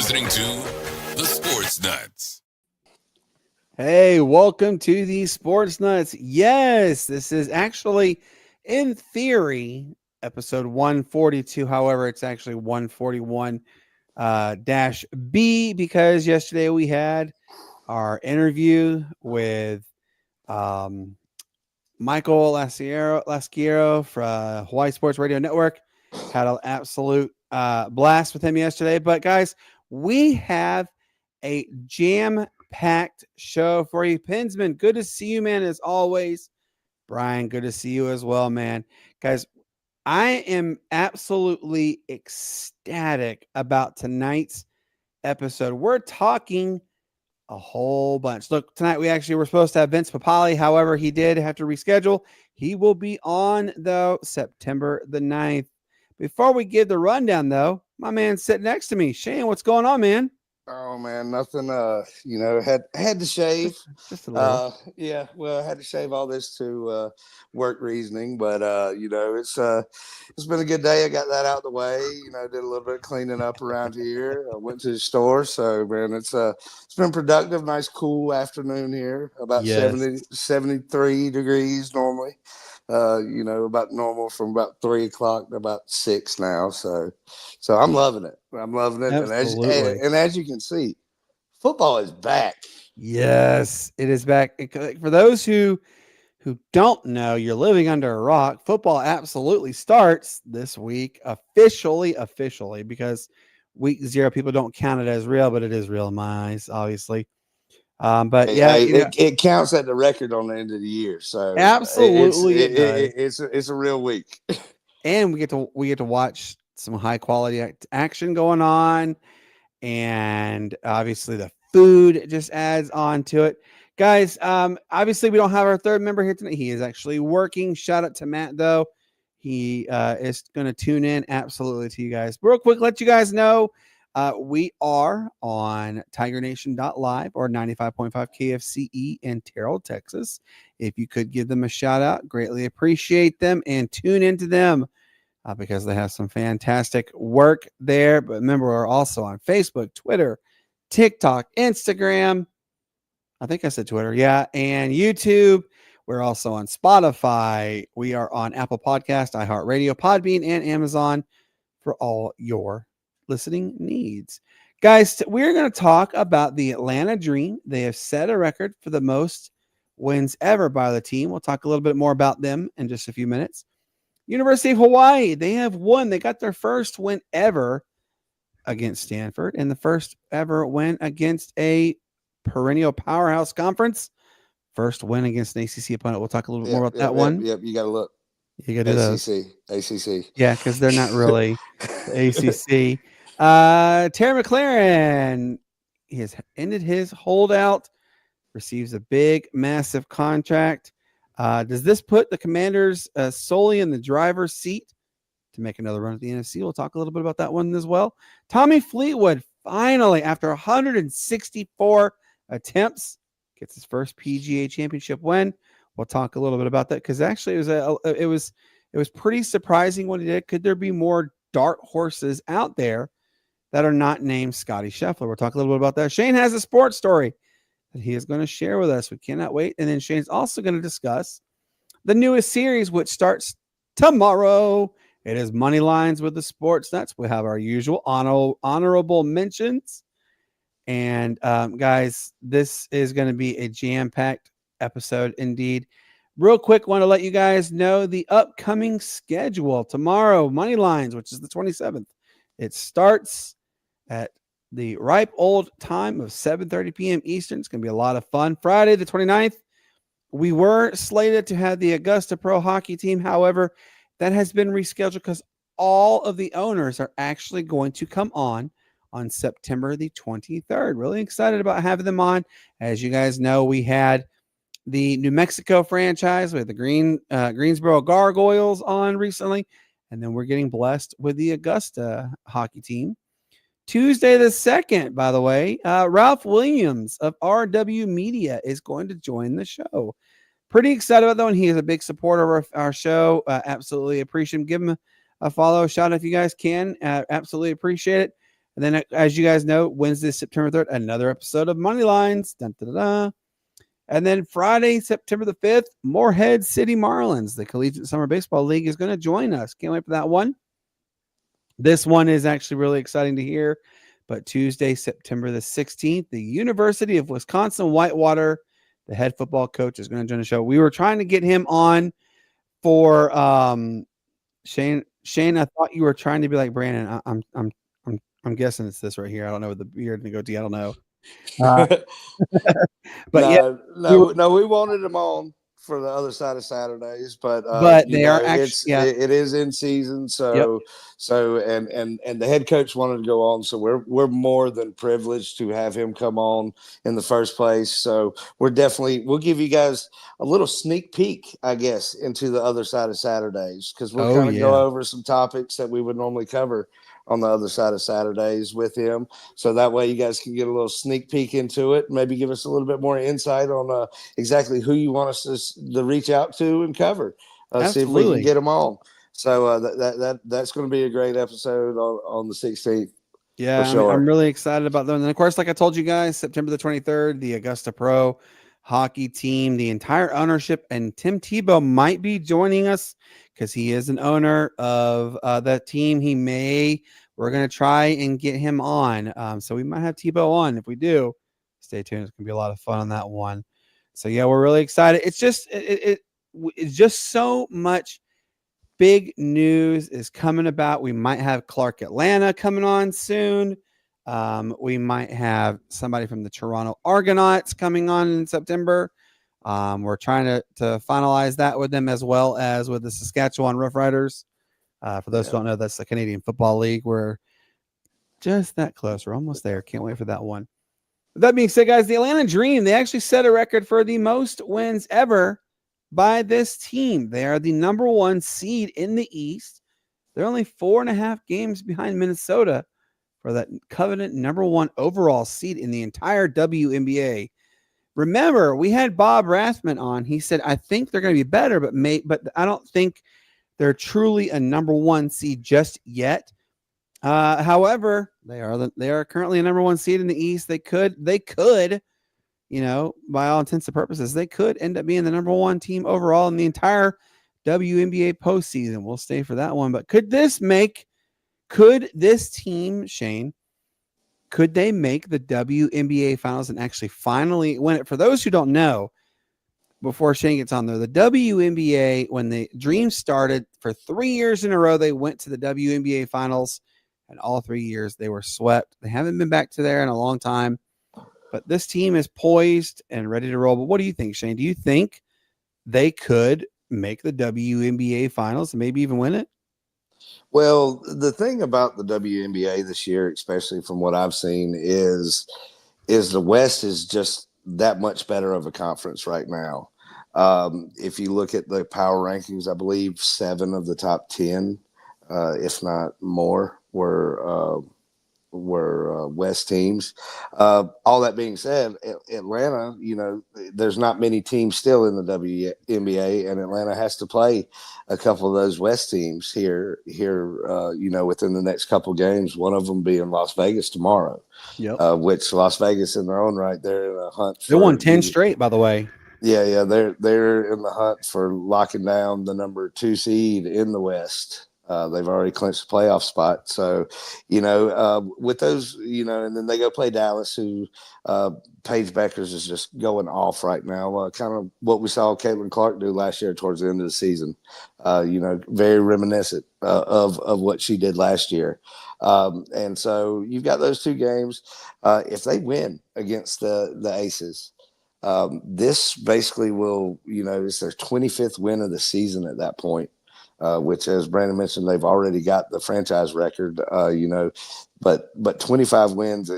listening to the Sportz Nutz. Hey, welcome to the Sportz Nutz. Yes, this is actually, in theory, episode 142. However, it's actually 141 dash B because yesterday we had our interview with Michael Lasciero from Hawaii Sports Radio Network. Had an absolute blast with him yesterday. But guys, we have a jam-packed show for you. Pinsman, good to see you, man, as always. Brian, good to see you as well, man. Guys, I am absolutely ecstatic about tonight's episode. We're talking a whole bunch. Look, tonight we actually were supposed to have Vince Papali. However, he did have to reschedule. He will be on, though, September the 9th. Before we give the rundown, though, my man's sitting next to me. Shane, what's going on, man? Oh man, nothing. Had to shave. Just a little. I had to shave all this to work reasoning, but it's been a good day. I got that out of the way. Did a little bit of cleaning up around here. I went to the store, so man, it's been productive. Nice cool afternoon here. About 73 degrees normally. About normal from about 3 o'clock to about 6 now. So I'm loving it. Absolutely. And as you can see, football is back. Yes, it is back. For those who don't know, you're living under a rock. Football absolutely starts this week officially, because week 0 people don't count it as real, but it is real in my eyes, obviously. But it counts at the record on the end of the year. So absolutely, it's a real week, and we get to watch some high quality action going on, and obviously the food just adds on to it, guys. Obviously we don't have our third member here tonight. He is actually working. Shout out to Matt, though. He is going to tune in absolutely to you guys. Real quick, let you guys know. We are on TigerNation.live or 95.5 KFCE in Terrell, Texas. If you could give them a shout out, greatly appreciate them, and tune into them because they have some fantastic work there. But remember, we're also on Facebook, Twitter, TikTok, Instagram. I think I said Twitter. Yeah. And YouTube. We're also on Spotify. We are on Apple Podcast, iHeartRadio, Podbean, and Amazon for all your listening needs. Guys, we're going to talk about the Atlanta Dream. They have set a record for the most wins ever by the team. We'll talk a little bit more about them in just a few minutes. University of Hawaii, they have won. They got their first win ever against Stanford and the first ever win against a perennial powerhouse conference. First win against an ACC opponent. We'll talk a little bit more about that one. Yep, you got to look. You got to do those. ACC. Yeah, because they're not really the ACC. Terry McLaren, he has ended his holdout, receives a big, massive contract. Does this put the Commanders solely in the driver's seat to make another run at the NFC? We'll talk a little bit about that one as well. Tommy Fleetwood, finally, after 164 attempts, gets his first PGA championship win. We'll talk a little bit about that because actually it was pretty surprising what he did. Could there be more dark horses out there that are not named Scotty Scheffler? We'll talk a little bit about that. Shane has a sports story that he is going to share with us. We cannot wait. And then Shane's also going to discuss the newest series, which starts tomorrow. It is Money Lines with the Sportz Nutz. We have our usual honorable mentions. And guys, this is going to be a jam-packed episode indeed. Real quick, want to let you guys know the upcoming schedule. Tomorrow, Money Lines, which is the 27th. It starts at the ripe old time of 7:30 p.m. Eastern. It's going to be a lot of fun. Friday, the 29th, we were slated to have the Augusta Pro Hockey team. However, that has been rescheduled because all of the owners are actually going to come on September the 23rd. Really excited about having them on. As you guys know, we had the New Mexico franchise with the Greensboro Gargoyles on recently, and then we're getting blessed with the Augusta hockey team. Tuesday the 2nd, by the way, Ralph Williams of RW Media is going to join the show. Pretty excited about that one. He is a big supporter of our show. Absolutely appreciate him. Give him a follow. Shout out if you guys can. Absolutely appreciate it. And then, as you guys know, Wednesday, September 3rd, another episode of Money Lines. Dun, dun, dun, dun. And then Friday, September the 5th, Morehead City Marlins, the Collegiate Summer Baseball League, is going to join us. Can't wait for that one. This one is actually really exciting to hear. But Tuesday, September the 16th, the University of Wisconsin Whitewater, the head football coach, is going to join the show. We were trying to get him on for Shane. Shane, I thought you were trying to be like Brandon. I'm guessing it's this right here. I don't know, with the beard and the goatee. I don't know. But yeah, we wanted him on for the other side of Saturdays, but they are actually, it is in season. So, and the head coach wanted to go on. So we're more than privileged to have him come on in the first place. So we'll give you guys a little sneak peek, I guess, into the other side of Saturdays, because we'll kind of go over some topics that we would normally cover on the other side of Saturdays with him. So that way you guys can get a little sneak peek into it, maybe give us a little bit more insight on exactly who you want us to reach out to and cover. See if we can get them on. So that's going to be a great episode on the 16th. Yeah, sure. I'm really excited about them. And of course, like I told you guys, September the 23rd, the Augusta Pro hockey team, the entire ownership, and Tim Tebow might be joining us because he is an owner of that team. We're going to try and get him on. So we might have Tebow on. If we do, stay tuned. It's going to be a lot of fun on that one. So yeah, we're really excited. It's just, it's just so much big news is coming about. We might have Clark Atlanta coming on soon. We might have somebody from the Toronto Argonauts coming on in September. We're trying to finalize that with them, as well as with the Saskatchewan Roughriders. For those who don't know, that's the Canadian Football League. We're just that close. We're almost there. Can't wait for that one. With that being said, guys, the Atlanta Dream, they actually set a record for the most wins ever by this team. They are the number 1 seed in the East. They're only 4.5 games behind Minnesota for that coveted number 1 overall seed in the entire WNBA. Remember, we had Bob Rathman on. He said, I think they're going to be better, but I don't think they're truly a number 1 seed just yet. However, they are currently a number 1 seed in the East. They could, you know, by all intents and purposes, they could end up being the number 1 team overall in the entire WNBA postseason. We'll stay for that one. But could this team, Shane, could they make the WNBA finals and actually finally win it? For those who don't know, before Shane gets on there, the WNBA, when the Dream started, for 3 years in a row, they went to the WNBA finals, and all 3 years they were swept. They haven't been back to there in a long time, but this team is poised and ready to roll. But what do you think, Shane? Do you think they could make the WNBA finals and maybe even win it? Well, the thing about the WNBA this year, especially from what I've seen, is the West is just that much better of a conference right now. If you look at the power rankings, I believe 7 of the top 10, if not more, were West teams. All that being said, Atlanta, you know, there's not many teams still in the WNBA, and Atlanta has to play a couple of those West teams here, you know, within the next couple of games. One of them being Las Vegas tomorrow. Yep. Which Las Vegas, in their own right, they're in a hunt. They won 10 straight, by the way. Yeah, they're in the hunt for locking down the number 2 seed in the West. They've already clinched the playoff spot. So, you know, with those, you know, and then they go play Dallas, who Paige Beckers is just going off right now. Kind of what we saw Caitlin Clark do last year towards the end of the season. You know, very reminiscent of what she did last year. And so you've got those 2 games. If they win against the Aces, this basically will, you know, it's their 25th win of the season at that point. Which, as Brandon mentioned, they've already got the franchise record, you know, but 25 wins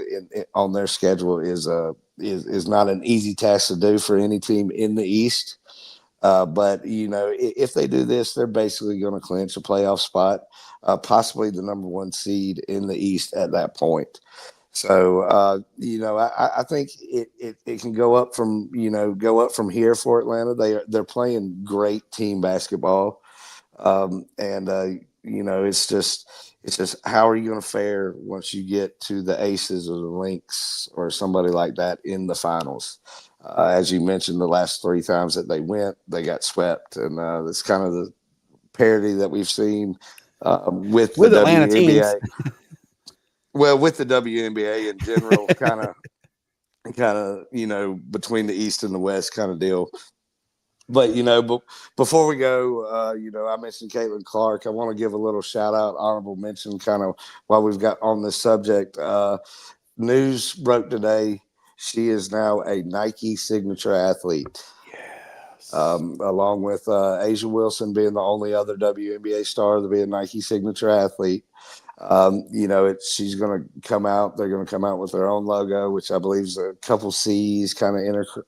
on their schedule is not an easy task to do for any team in the East. But, you know, if they do this, they're basically going to clinch a playoff spot, possibly the number 1 seed in the East at that point. So, you know, I think it can go up from here for Atlanta. They're playing great team basketball. You know, it's just it's just how are you going to fare once you get to the Aces or the Lynx or somebody like that in the finals? As you mentioned, the last 3 times that they went, they got swept, and that's kind of the parity that we've seen with the Atlanta teams. WNBA. Well, with the WNBA in general, kind of, between the East and the West kind of deal. But before we go, I mentioned Caitlin Clark. I want to give a little shout out, honorable mention, kind of while we've got on this subject. News broke today. She is now a Nike signature athlete. Yes. Along with Asia Wilson being the only other WNBA star to be a Nike signature athlete. She's going to come out. They're going to come out with their own logo, which I believe is a couple C's kind of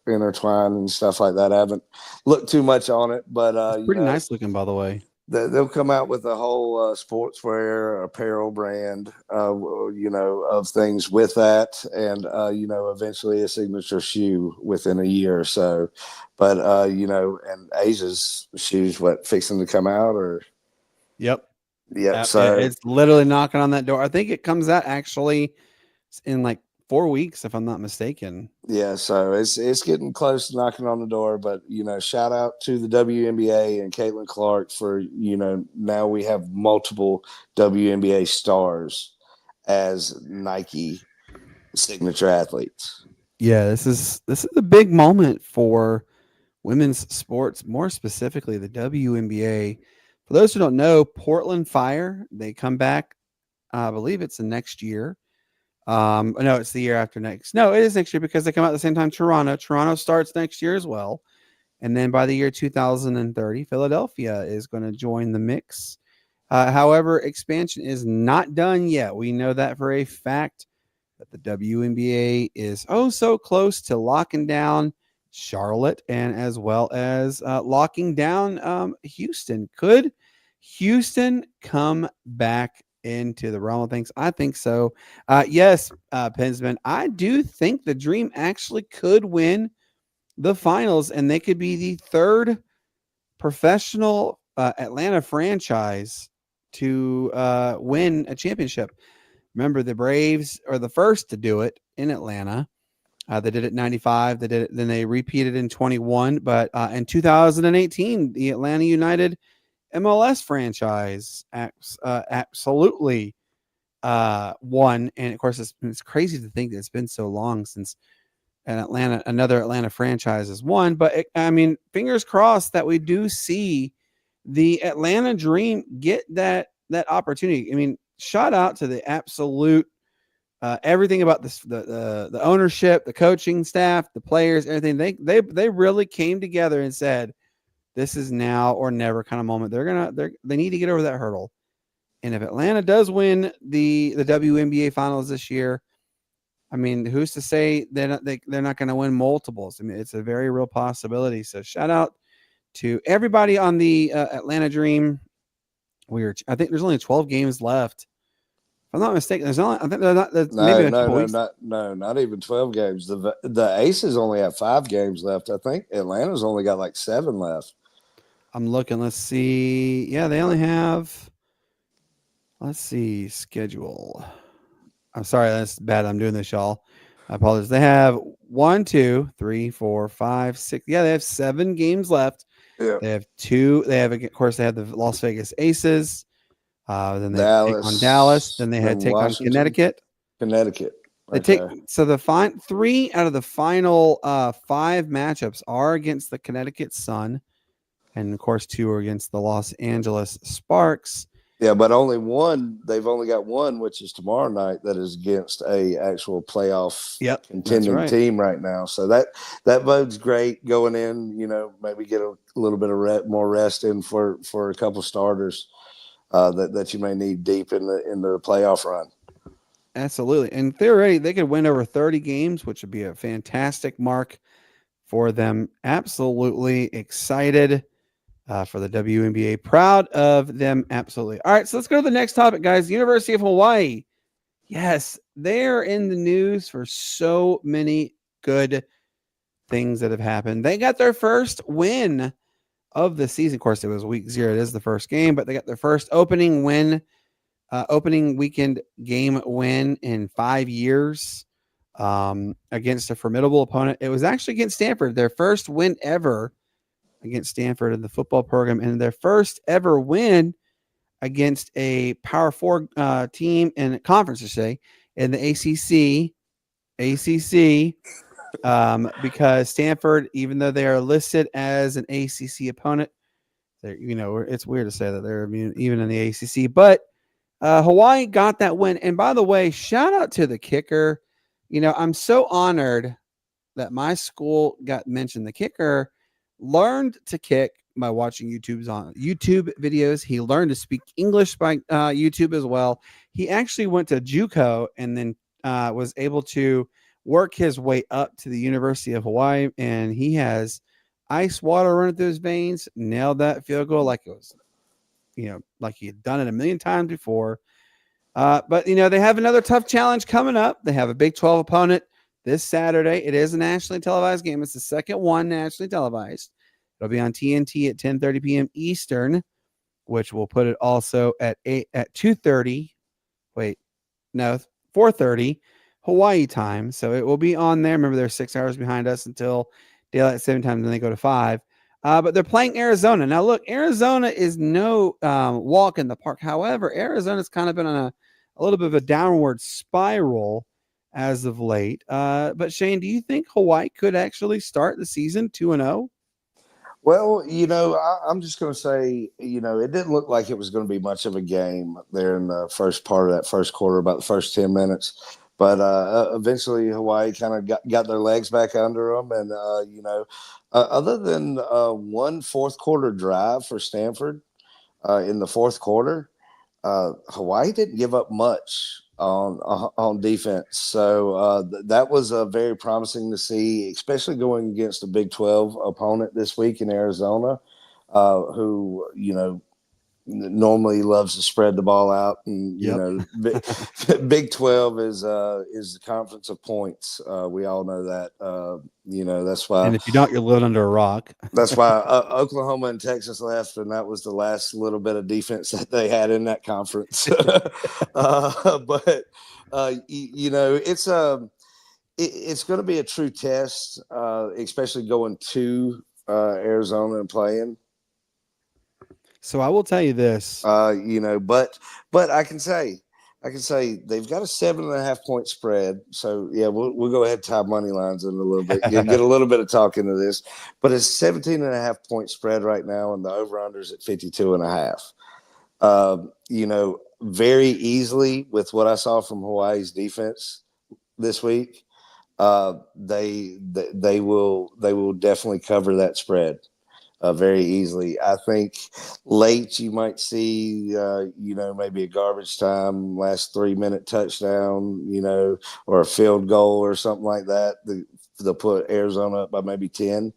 intertwined and stuff like that. I haven't looked too much on it, but it's pretty nice looking, by the way. They'll come out with a whole sportswear apparel brand, of things with that, and eventually a signature shoe within a year or so. But and Asia's shoes, fixing to come out, or yep. So it's literally knocking on that door. I think it comes out actually in like 4 weeks, if I'm not mistaken. Yeah, so it's getting close to knocking on the door. But shout out to the WNBA and Caitlin Clark for now we have multiple WNBA stars as Nike signature athletes. Yeah, this is a big moment for women's sports, more specifically the WNBA. For those who don't know, Portland Fire, they come back. I believe it's the next year. No, it's the year after next. No, it is next year because they come out at the same time. Toronto starts next year as well. And then by the year 2030, Philadelphia is going to join the mix. However, expansion is not done yet. We know that for a fact that the WNBA is so close to locking down Charlotte and as well as locking down Houston. Could Houston come back into the realm of things? I think so. Yes, Pensman, I do think the Dream actually could win the finals, and they could be the third professional Atlanta franchise to win a championship. Remember, the Braves are the first to do it in Atlanta. They did it in 95. They did it, then they repeated in 21. But in 2018, the Atlanta United MLS franchise absolutely won. And of course, it's crazy to think that it's been so long since another Atlanta franchise has won. But fingers crossed that we do see the Atlanta Dream get that opportunity. Shout out to the absolute everything about this, the ownership, the coaching staff, the players, everything. They really came together and said, this is now or never kind of moment. They need to get over that hurdle. And if Atlanta does win the WNBA finals this year, who's to say they're not going to win multiples? It's a very real possibility. So shout out to everybody on the Atlanta Dream. I think there's only 12 games left. If I'm not mistaken, there's only, I think not even 12 games. The Aces only have 5 games left. I think Atlanta's only got like 7 left. I'm looking. Let's see. Yeah, they only have. Let's see schedule. I'm sorry, that's bad. I'm doing this, y'all. I apologize. They have 1, 2, 3, 4, 5, 6. Yeah, they have 7 games left. Yeah. They have 2. They have, of course, they have the Las Vegas Aces. Then they take on Dallas. Then they had take Washington, on Connecticut. They take the 3 out of the final 5 matchups are against the Connecticut Sun, and of course 2 are against the Los Angeles Sparks. Yeah, but only one. They've only got one, which is tomorrow night. That is against a actual playoff contending team right now. So that bodes great going in. Maybe get a little bit of more rest in for a couple starters that you may need deep in the playoff run. Absolutely, and theoretically, they could win over 30 games, which would be a fantastic mark for them. Absolutely excited. For the WNBA. Proud of them, absolutely. All right, so let's go to the next topic, guys. University of Hawaii. Yes, they're in the news for so many good things that have happened. They got their first win of the season. Of course, it was week 0. It is the first game, but they got their first opening win opening weekend game win in 5 years against a formidable opponent. It was actually against Stanford, their first win ever against Stanford in the football program, and their first ever win against a Power 4 team in conference, to say, in the ACC, because Stanford, even though they are listed as an ACC opponent, it's weird to say that they're even in the ACC, but Hawaii got that win. And by the way, shout out to the kicker. I'm so honored that my school got mentioned. The kicker learned to kick by watching YouTube videos. He learned to speak English by YouTube as well. He actually went to JUCO and then was able to work his way up to the University of Hawaii, and he has ice water running through his veins. Nailed that field goal like it was, like he had done it a million times before. But they have another tough challenge coming up. They have a Big 12 opponent this Saturday. It is a nationally televised game. It's the second one nationally televised. It'll be on TNT at 10:30 p.m. Eastern, which will put it also at 2:30. Wait, no, 4:30 Hawaii time. So it will be on there. Remember, they're 6 hours behind us until daylight saving time. Then they go to 5. But they're playing Arizona. Now, look, Arizona is no walk in the park. However, Arizona's kind of been on a little bit of a downward spiral as of late. But Shane, do you think Hawaii could actually start the season 2-0? Well, I'm just going to say, it didn't look like it was going to be much of a game there in the first part of that first quarter, about the first 10 minutes. But eventually Hawaii kind of got their legs back under them. And, other than one fourth quarter drive for Stanford in the fourth quarter, Hawaii didn't give up much on defense. So that was very promising to see, especially going against a Big 12 opponent this week in Arizona, who, normally loves to spread the ball out. And, Big 12 is the conference of points. We all know that. That's why. And if you don't, you're living under a rock. That's why Oklahoma and Texas left, and that was the last little bit of defense that they had in that conference. But it's going to be a true test, especially going to Arizona and playing. So I will tell you this, but I can say they've got a 7.5 point spread. So yeah, we'll go ahead and tie money lines in a little bit, get a little bit of talk into this, but it's 17.5 point spread right now. And the over under is at 52.5. Very easily with what I saw from Hawaii's defense this week. They will definitely cover that spread. Very easily. I think late you might see, maybe a garbage time, last 3-minute touchdown, or a field goal or something like that. They'll put Arizona up by maybe 10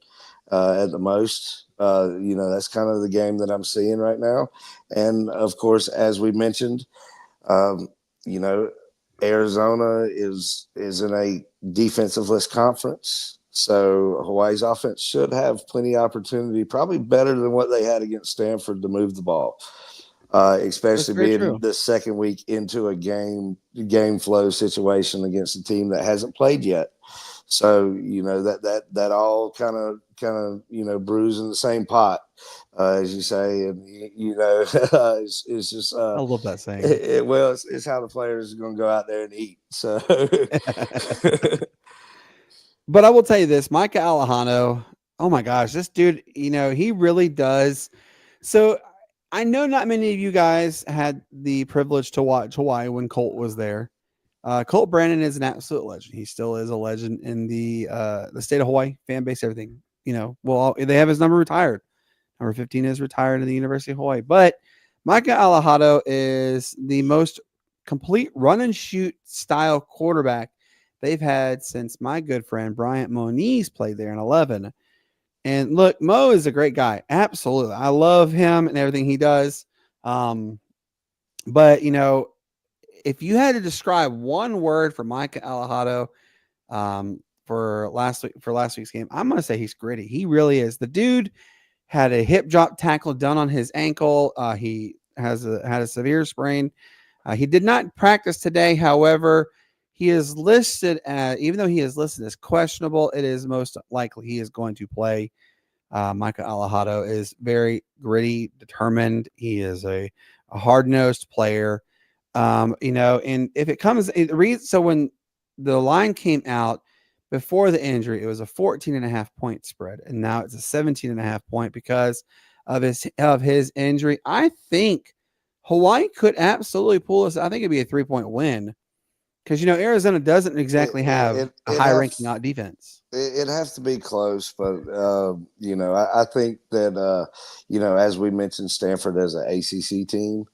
at the most. That's kind of the game that I'm seeing right now. And, of course, as we mentioned, Arizona is in a defensive-less conference. So Hawaii's offense should have plenty of opportunity, probably better than what they had against Stanford to move the ball, especially being the second week into a game flow situation against a team that hasn't played yet. So that all kind of brews in the same pot, as you say, and it's just I love that saying. It's how the players are going to go out there and eat. So. But I will tell you this, Micah Alejano, oh my gosh, this dude, he really does. So I know not many of you guys had the privilege to watch Hawaii when Colt was there. Colt Brandon is an absolute legend. He still is a legend in the state of Hawaii, fan base, everything. They have his number retired. Number 15 is retired in the University of Hawaii. But Micah Alejano is the most complete run and shoot style quarterback they've had since my good friend Bryant Moniz played there in 11. And look, Mo is a great guy. Absolutely. I love him and everything he does. But, if you had to describe one word for Micah Alejano for last week's game, I'm going to say he's gritty. He really is. The dude had a hip drop tackle done on his ankle. He had a severe sprain He did not practice today. However, he is listed as, even though he is listed as questionable, it is most likely he is going to play. Micah Alejado is very gritty, determined. He is a hard-nosed player. And if it comes, so when the line came out before the injury, it was a 14.5-point spread, and now it's a 17.5-point because of his injury. I think Hawaii could absolutely pull this. I think it'd be a 3-point win because Arizona doesn't exactly have a high-ranking defense. It has to be close, but I think that as we mentioned, Stanford as an ACC team,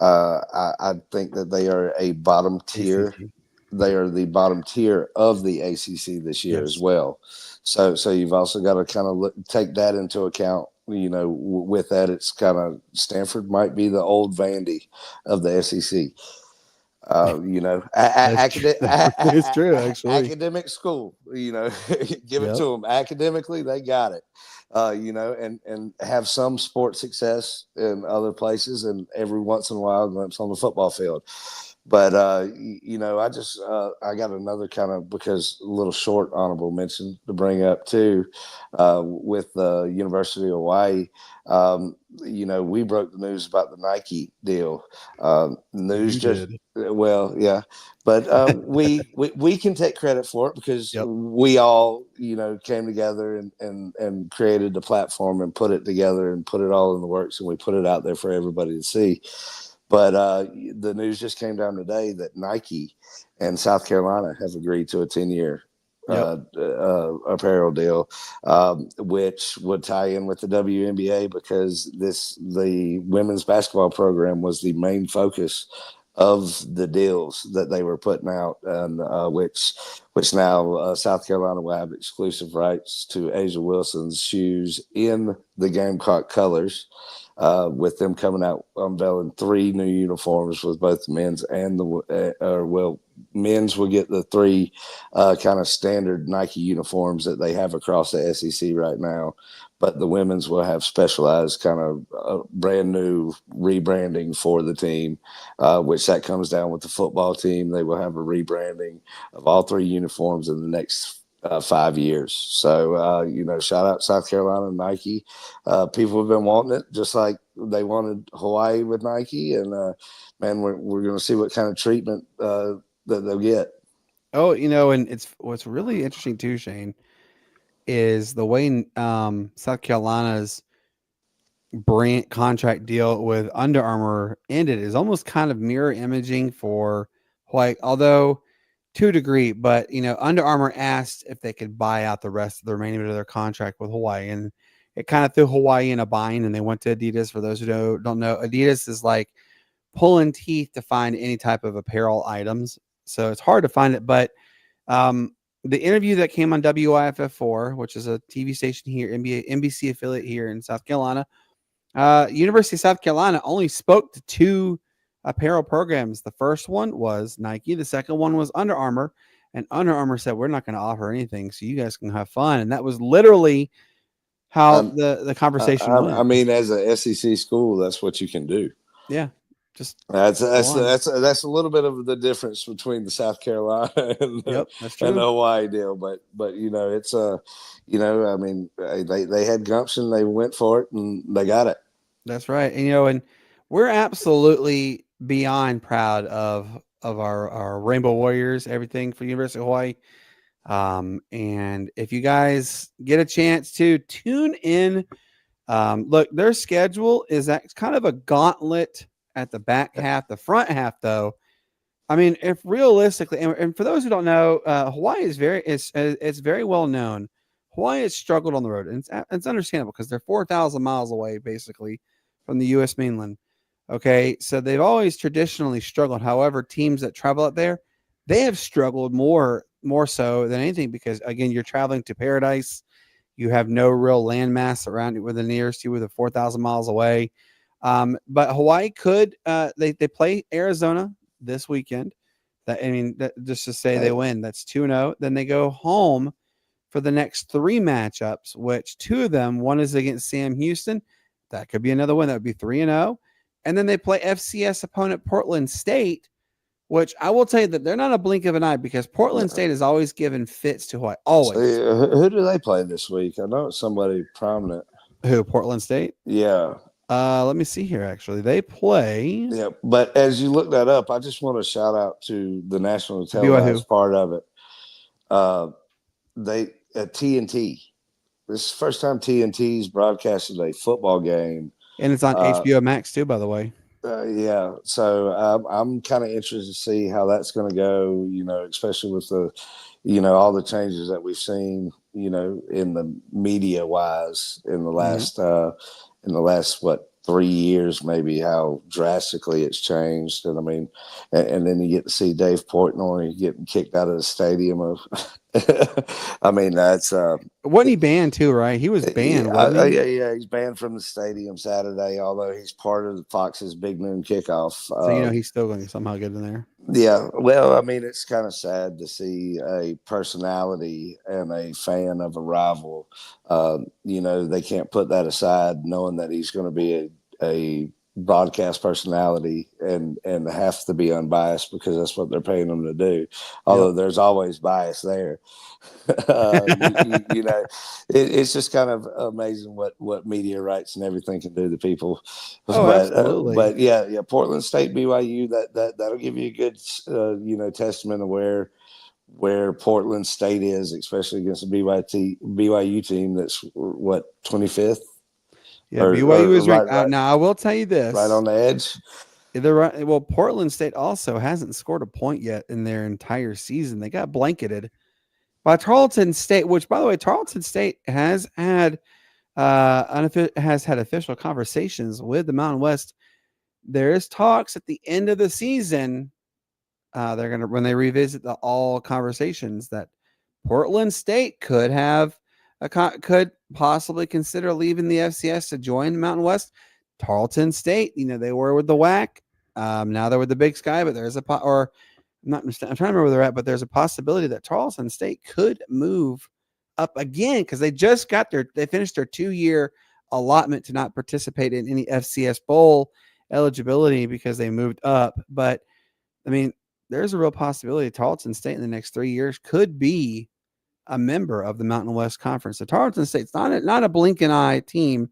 I think that they are a bottom tier. ACC. They are the bottom tier of the ACC this year as well. So you've also got to kind of take that into account. With that, it's kind of Stanford might be the old Vandy of the SEC. It's true, actually. Academic school, give it to them. Academically, they got it, and have some sports success in other places, and every once in a while, glimpse on the football field. But I got another kind of, because a little short honorable mention to bring up too, with the University of Hawaii. We broke the news about the Nike deal. Well, yeah, but we can take credit for it because we all came together and created the platform and put it together and put it all in the works, and we put it out there for everybody to see. But the news just came down today that Nike and South Carolina have agreed to a 10-year apparel deal, which would tie in with the WNBA because the women's basketball program was the main focus of the deals that they were putting out, and which now South Carolina will have exclusive rights to Asia Wilson's shoes in the Gamecock colors. With them coming out unveiling 3 new uniforms with both the men's and men's will get the 3 kind of standard Nike uniforms that they have across the SEC right now, but the women's will have specialized kind of brand new rebranding for the team, which that comes down with the football team. They will have a rebranding of all 3 uniforms in the next 5 years. So, shout out South Carolina and Nike. People have been wanting it just like they wanted Hawaii with Nike. And, we're going to see what kind of treatment that they'll get. Oh, and what's really interesting too, Shane, is the way South Carolina's brand contract deal with Under Armour ended is almost kind of mirror imaging for Hawaii, although to a degree, but Under Armour asked if they could buy out the rest of the remainder of their contract with Hawaii, and it kind of threw Hawaii in a bind, and they went to Adidas. For those who don't know, Adidas is like pulling teeth to find any type of apparel items, so it's hard to find it. But the interview that came on WIFF4, which is a TV station here, NBC affiliate here in South Carolina, University of South Carolina only spoke to 2 apparel programs. The first one was Nike. The second one was Under Armour. And Under Armour said, we're not going to offer anything, so you guys can have fun. And that was literally how the conversation went. I mean, as a SEC school, that's what you can do. Yeah. Just that's a little bit of the difference between the South Carolina and the Hawaii deal. But it's I mean, they had gumption, they went for it, and they got it. That's right. And and we're absolutely beyond proud of our Rainbow Warriors, everything for University of Hawaii. And if you guys get a chance to tune in, look, their schedule is kind of a gauntlet at the back half. The front half, though, I mean, if realistically, and for those who don't know, Hawaii is it's very well known. Hawaii has struggled on the road, and it's understandable because they're 4,000 miles away, basically, from the U.S. mainland. Okay, so they've always traditionally struggled. However, teams that travel out there, they have struggled more so than anything because, again, you're traveling to paradise. You have no real landmass around you with the nearest you with 4,000 miles away. But Hawaii could they play Arizona this weekend. Just to say they win, that's 2-0. Then they go home for the next 3 matchups, which 2 of them, one is against Sam Houston. That could be another one. That would be 3-0. and then they play FCS opponent Portland State, which I will tell you that they're not a blink of an eye because Portland State has always given fits to Hawaii. Always. So, who do they play this week? I know it's somebody prominent. Who? Portland State? Yeah. Let me see here. Actually, they play. Yeah, but as you look that up, I just want to shout out to the national BYU. televised part of it. They at TNT. This is the first time TNT's broadcasted a football game, And it's on HBO Max too, by the way. Yeah, so I'm kind of interested to see how that's going to go. Especially with the, all the changes that we've seen, in the media wise in the last what 3 years, maybe how drastically it's changed. And I mean, and then you get to see Dave Portnoy getting kicked out of the stadium. I mean, that's wasn't he banned too, right? He was banned. Yeah, he's banned from the stadium Saturday, although he's part of the Fox's Big Noon Kickoff. So he's still going to somehow get in there. Yeah, well, I mean, it's kind of sad to see a personality and a fan of a rival. They can't put that aside, knowing that he's going to be a broadcast personality and have to be unbiased because that's what they're paying them to do. Although there's always bias there. It's just kind of amazing what media rights and everything can do to people. Absolutely. But yeah, Portland State BYU, that'll give you a good testament of where Portland State is, especially against the BYU team that's what 25th. Yeah, BYU is ranked. Now I will tell you this: right on the edge. They're right. Well, Portland State also hasn't scored a point yet in their entire season. They got blanketed by Tarleton State, which, by the way, Tarleton State has had official conversations with the Mountain West. There is talks at the end of the season. They're gonna when they revisit the all conversations that Portland State could possibly consider leaving the FCS to join the Mountain West. Tarleton State, they were with the WAC. Now they're with the Big Sky, but there's I'm trying to remember where they're at, but there's a possibility that Tarleton State could move up again because they finished their 2-year allotment to not participate in any FCS bowl eligibility because they moved up. But I mean, there's a real possibility Tarleton State in the next 3 years could be a member of the Mountain West Conference. So Tarleton State's not a blink an eye team,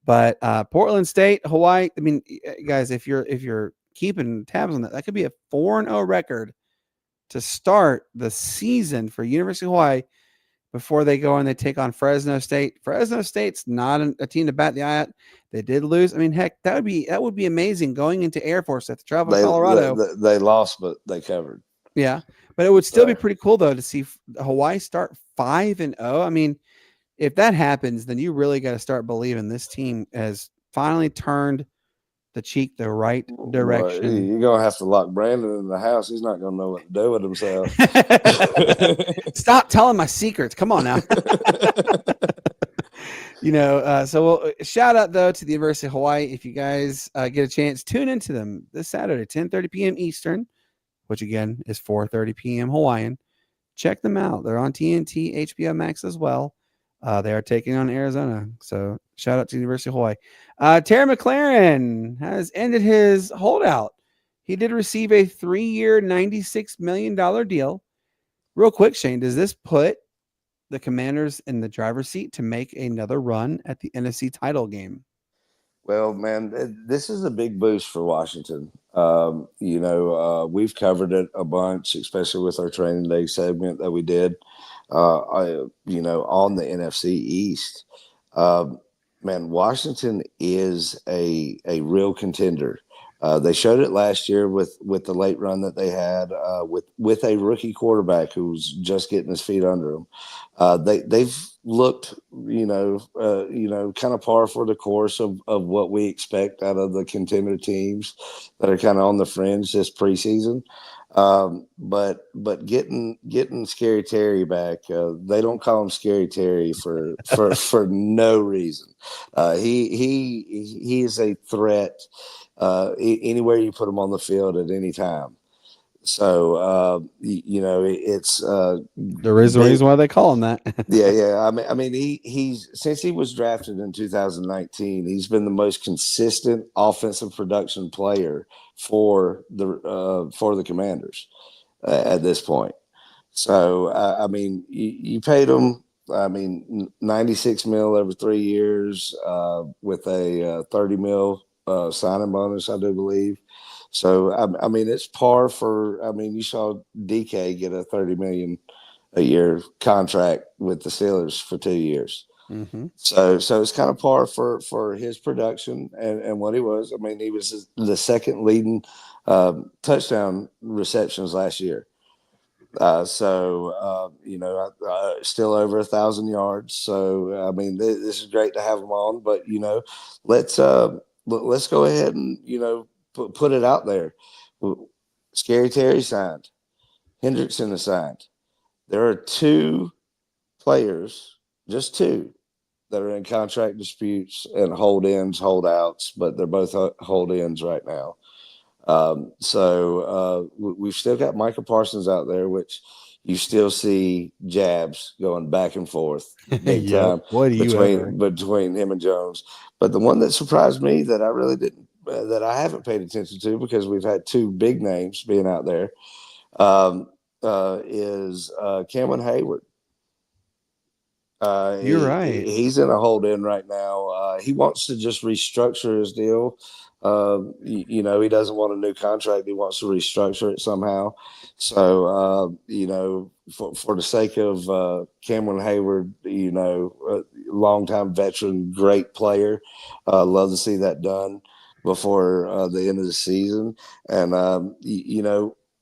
but Portland State, Hawaii. I mean, guys, if you're keeping tabs on that could be a 4-0 record to start the season for University of Hawaii before they go and they take on Fresno State. Fresno State's not a team to bat the eye at. They did lose. I mean, heck, that would be amazing going into Air Force at the travel to Colorado. They lost, but they covered. Yeah, but it would still be pretty cool though to see Hawaii start 5-0. I mean, if that happens, then you really got to start believing this team has finally turned the cheek the right direction. Well, you're gonna have to lock Brandon in the house. He's not gonna know what to do with himself. Stop telling my secrets. Come on now. So shout out though to the University of Hawaii. If you guys get a chance, tune into them this Saturday, 10:30 p.m. Eastern, which again is 4:30 p.m. Hawaiian. Check them out. They're on TNT, HBO Max as well. They are taking on Arizona. So shout out to the University of Hawaii. Terry McLaren has ended his holdout. He did receive a 3-year, $96 million deal. Real quick, Shane, does this put the Commanders in the driver's seat to make another run at the NFC title game? Well, man, this is a big boost for Washington. We've covered it a bunch, especially with our training day segment that we did, on the NFC East. Man, Washington is a real contender. They showed it last year with the late run that they had with a rookie quarterback who was just getting his feet under him. They've looked, kind of par for the course of what we expect out of the contender teams that are kind of on the fringe this preseason. But getting Scary Terry back, they don't call him Scary Terry for no reason. He is a threat anywhere you put him on the field at any time. So it's There is a reason why they call him that. yeah. I mean, he's since he was drafted in 2019, he's been the most consistent offensive production player for the Commanders at this point. So I mean, you paid him. I mean, 96 mil over 3 years with a 30 mil signing bonus, I do believe. So I mean, it's par for. I mean, you saw DK get a 30 million a year contract with the Steelers for 2 years. Mm-hmm. So it's kind of par for his production and what he was. I mean, he was the second leading touchdown receptions last year. Still over 1,000 yards. So I mean, this is great to have him on. But let's let's go ahead and put it out there. Scary Terry signed. Hendrickson is signed. There are two players, just two, that are in contract disputes and holdouts, but they're both hold ins right now. We've still got Micah Parsons out there, which you still see jabs going back and forth big time between him and Jones. But the one that surprised me that I really didn't, that I haven't paid attention to because we've had two big names being out there, is Cameron Hayward. You're right. He's in a hold in right now. He wants to just restructure his deal. He doesn't want a new contract. He wants to restructure it somehow. So, for the sake of Cameron Hayward, longtime veteran, great player, love to see that done before the end of the season. And,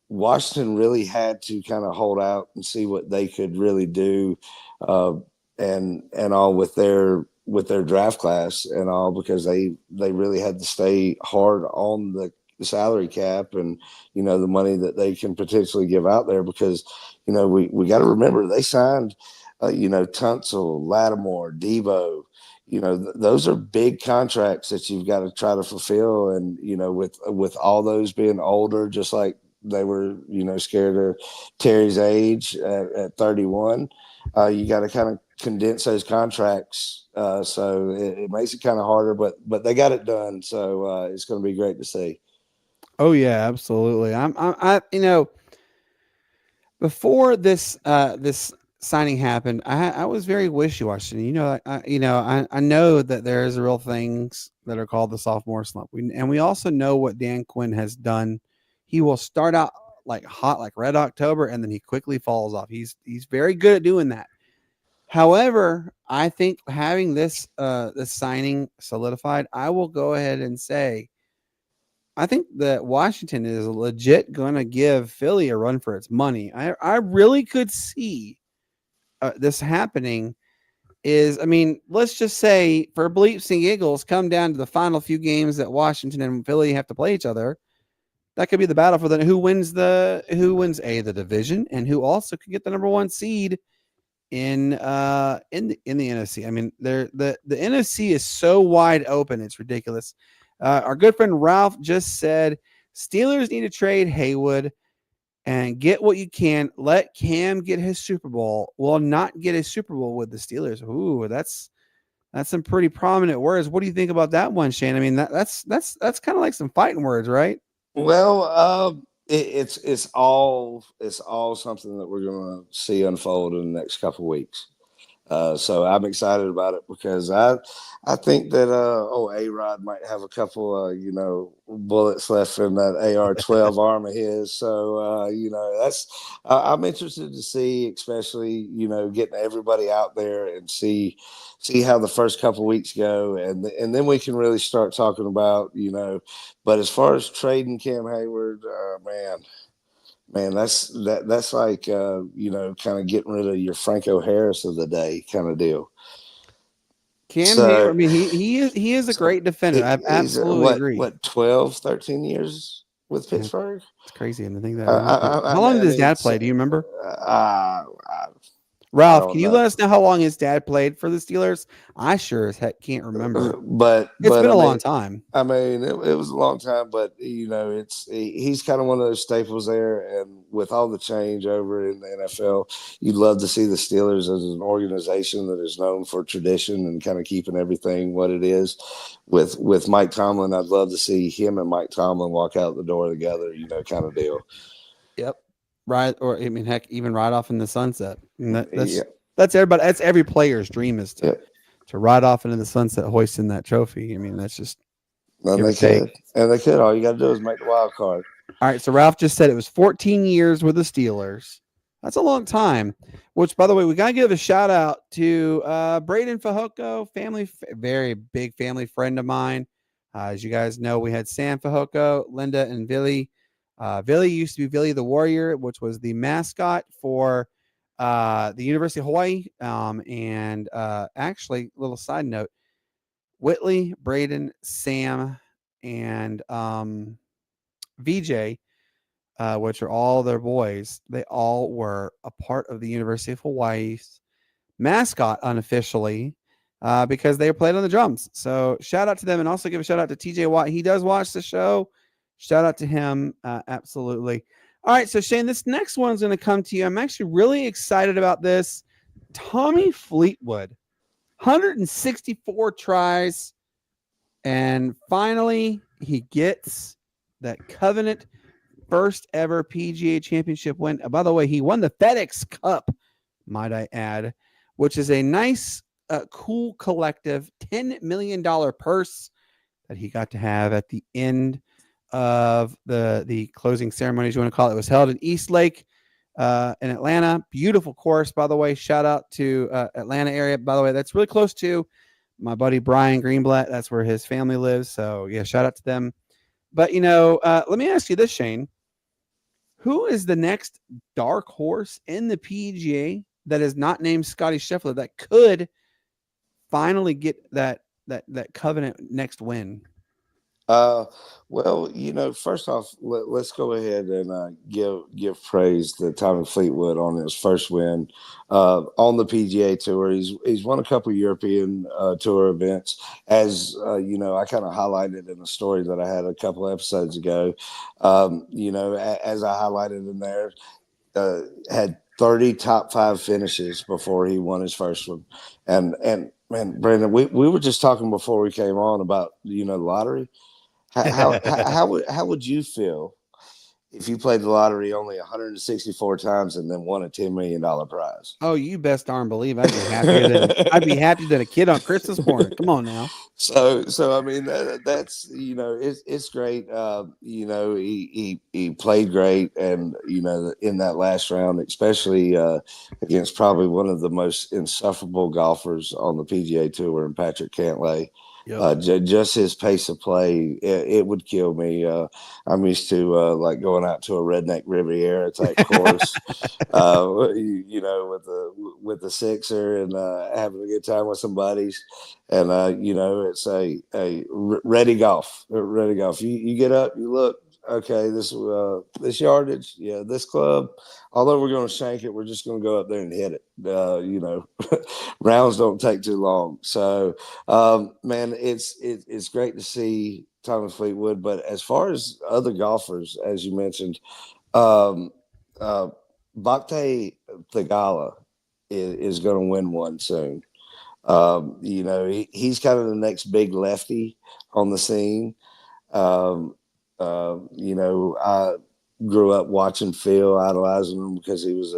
Washington really had to kind of hold out and see what they could really do. And all with their draft class and all, because they really had to stay hard on the salary cap and the money that they can potentially give out there, because we got to remember they signed Tunsil, Lattimore, Debo. Those are big contracts that you've got to try to fulfill, and with all those being older, just like they were scared of Terry's age at 31. You got to kind of condense those contracts, so it makes it kind of harder, but they got it done, so it's going to be great to see. Oh yeah, absolutely. Before this signing happened, I was very wishy-washy. I know that there's real things that are called the sophomore slump, and we also know what Dan Quinn has done. He will start out like hot, like Red October, and then he quickly falls off. He's very good at doing that. However, I think having this signing solidified, I will go ahead and say I think that Washington is legit going to give Philly a run for its money. I really could see this happening. Let's just say for bleeps and giggles, come down to the final few games that Washington and Philly have to play each other. That could be the battle for who wins the division, and who also could get the number one seed in the NFC. I mean, the NFC is so wide open, it's ridiculous. Our good friend Ralph just said Steelers need to trade Haywood and get what you can. Let Cam get his Super Bowl. Will not get a Super Bowl with the Steelers. Ooh, that's some pretty prominent words. What do you think about that one, Shane? I mean, that's kind of like some fighting words, right? Well, it's all something that we're going to see unfold in the next couple of weeks. So I'm excited about it because I think that A-Rod might have a couple bullets left in that AR-12 arm of his. So that's I'm interested to see, especially getting everybody out there and see how the first couple of weeks go, and then we can really start talking about But as far as trading Cam Hayward, man, that's like kind of getting rid of your Franco Harris of the day kind of deal. Cam Hayward, I mean, he is a great defender. I absolutely agree. What 12, 13 years with Pittsburgh? It's crazy. And I think that how long did his dad play? Do you remember? I Ralph, don't can you know. let us know how long his dad played for the Steelers? I sure as heck can't remember. But It's been I a mean, long time. it was a long time, but he's kind of one of those staples there. And with all the change over in the NFL, you'd love to see the Steelers as an organization that is known for tradition and kind of keeping everything what it is. With Mike Tomlin, I'd love to see him and Mike Tomlin walk out the door together, kind of deal. Yep. Right. Or I mean, heck, even right off in the sunset. And Yeah, that's everybody. That's every player's dream is yeah. to ride off into the sunset, hoisting that trophy. I mean, that's just And give or they take. could, and they could. All you got to do is make the wild card. All right. So Ralph just said it was 14 years with the Steelers. That's a long time. Which, by the way, we gotta give a shout out to Braden Fajoko, very big family friend of mine. As you guys know, we had Sam Fajoko, Linda, and Billy. Billy used to be Billy the Warrior, which was the mascot for the University of Hawaii. And actually, little side note: Whitley, Braden, Sam, and VJ, which are all their boys, they all were a part of the University of Hawaii's mascot unofficially because they played on the drums. So shout out to them, and also give a shout out to TJ Watt. He does watch the show. Shout out to him. Absolutely. All right. So Shane, this next one's going to come to you. I'm actually really excited about this. Tommy Fleetwood, 164 tries. And finally, he gets that covenant first ever PGA championship win. By the way, he won the FedEx Cup, might I add, which is a nice, cool collective $10 million purse that he got to have at the end of the closing ceremonies, you want to call it. It was held in East Lake in Atlanta. Beautiful course, by the way. Shout out to Atlanta area. By the way, that's really close to my buddy Brian Greenblatt. That's where his family lives. So, yeah, shout out to them. But, let me ask you this, Shane. Who is the next dark horse in the PGA that is not named Scotty Scheffler that could finally get that covenant next win? Well, first off, let's go ahead and give praise to Tommy Fleetwood on his first win on the PGA Tour. He's won a couple of European Tour events, as I kind of highlighted in a story that I had a couple episodes ago. As I highlighted in there, had 30 top 5 finishes before he won his first one, and man, Brandon, we were just talking before we came on about the lottery. How would you feel if you played the lottery only 164 times and then won a $10 million prize? Oh, you best darn believe I'd be happier than a kid on Christmas morning. Come on now. So I mean that's it's great. He played great, and in that last round, especially against probably one of the most insufferable golfers on the PGA Tour, and Patrick Cantlay. Yep. Just his pace of play, it would kill me. I'm used to like going out to a redneck Riviera type course, with the sixer and having a good time with some buddies. And it's a ready golf. Ready golf. You get up, you look. Okay, this yardage, yeah, this club. Although we're going to shank it, we're just going to go up there and hit it. Rounds don't take too long. So, man, it's great to see Tommy Fleetwood. But as far as other golfers, as you mentioned, Bhakti Thagala is going to win one soon. He's kind of the next big lefty on the scene. I grew up watching Phil, idolizing him because he was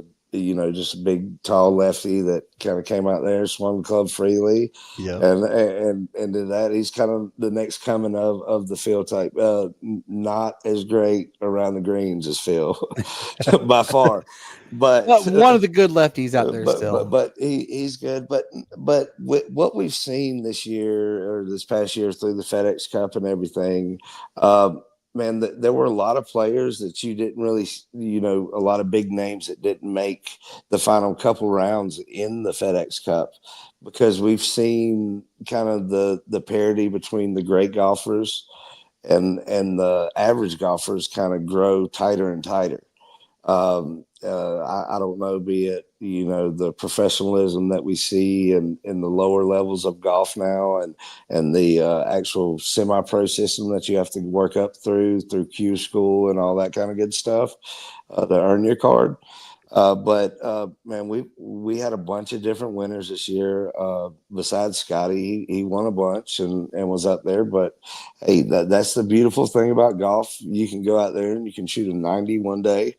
just a big, tall lefty that kind of came out there, swung the club freely. Yeah. And did that. He's kind of the next coming of the Phil type. Not as great around the greens as Phil by far. But one of the good lefties out there still. But he's good. But with what we've seen this year or this past year through the FedEx Cup and everything, man, there were a lot of players that you didn't really, a lot of big names that didn't make the final couple rounds in the FedEx Cup, because we've seen kind of the parity between the great golfers and the average golfers kind of grow tighter and tighter. I don't know, be it, the professionalism that we see in the lower levels of golf now, and the actual semi-pro system that you have to work up through Q school and all that kind of good stuff to earn your card. But man, we had a bunch of different winners this year. Besides Scotty, he won a bunch and was up there. But hey, that's the beautiful thing about golf. You can go out there and you can shoot a 90 one day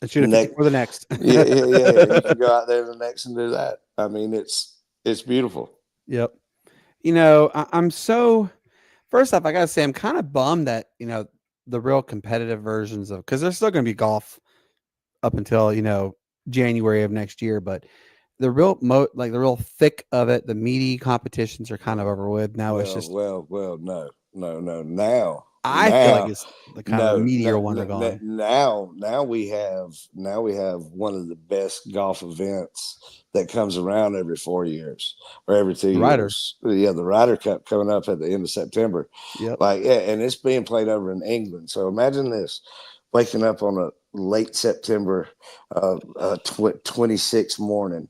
and shoot a 50 for the next. yeah. You can go out there the next and do that. I mean, it's beautiful. Yep. I'm so. First off, I gotta say, I'm kind of bummed that the real competitive versions of, because there's still going to be golf up until January of next year, but the real the real thick of it, the meaty competitions are kind of over with now. It's just no. Now I feel like it's the kind of the meatier ones are gone. Now we have one of the best golf events that comes around every 4 years or every 2 years. Yeah, the Ryder Cup coming up at the end of September. Yep. And it's being played over in England. So imagine this, waking up on a late September 26th morning.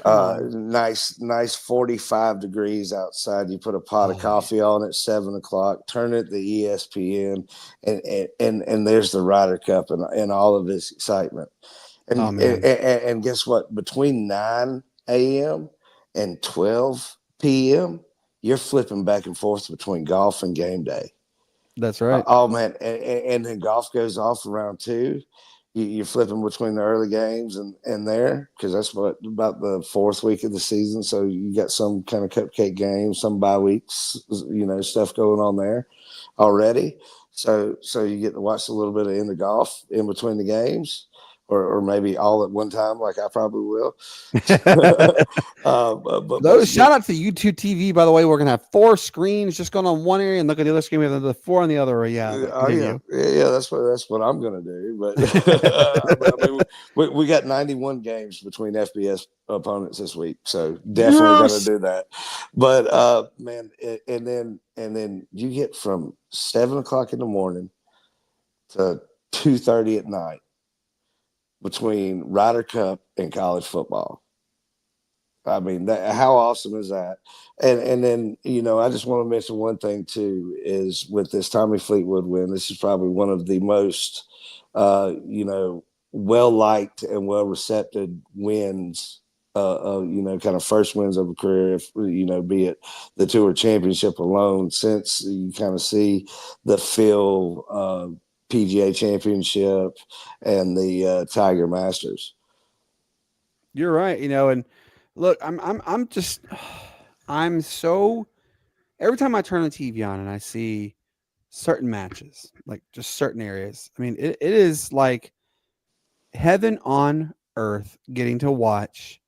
Nice 45 degrees outside. You put a pot of coffee on at 7:00, turn it to ESPN, and there's the Ryder Cup and all of its excitement. And guess what? Between 9 a.m. and 12 p.m., you're flipping back and forth between golf and game day. That's right. Oh man, and then golf goes off around 2. You're flipping between the early games and there, because that's about the 4th week of the season. So you got some kind of cupcake games, some bye weeks, stuff going on there already. So you get to watch a little bit of in the golf in between the games. Or maybe all at one time, like I probably will. Shout out to YouTube TV, by the way. We're gonna have 4 screens just going on one area and look at the other screen. We have the 4 on the other. Yeah. That's what I'm gonna do. But I mean, we got 91 games between FBS opponents this week, so definitely gonna do that. But man, and then you get from 7:00 in the morning to 2:30 at night between Ryder Cup and college football. I mean, how awesome is that? And then, I just want to mention one thing too, is with this Tommy Fleetwood win, this is probably one of the most, well-liked and well-received wins, kind of first wins of a career, if, be it the Tour Championship alone, since you kind of see the Phil PGA Championship and the Tiger Masters. You're right. And look, I'm so, every time I turn the TV on and I see certain matches, like just certain areas, I mean, it is like heaven on earth getting to watch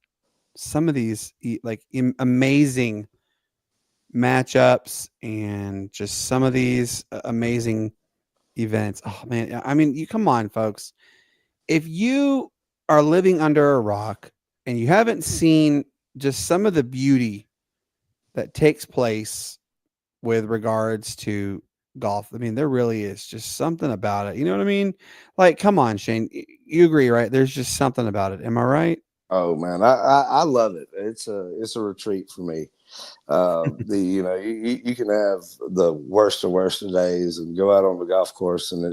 some of these like amazing matchups and just some of these amazing events. Oh man, I mean, you come on, folks. If you are living under a rock and you haven't seen just some of the beauty that takes place with regards to golf, I mean, there really is just something about it. You know what I mean? Like, come on, Shane, you agree, right? There's just something about it. Am I right? Oh man, I love it. It's a retreat for me. You can have the worst of days and go out on the golf course, and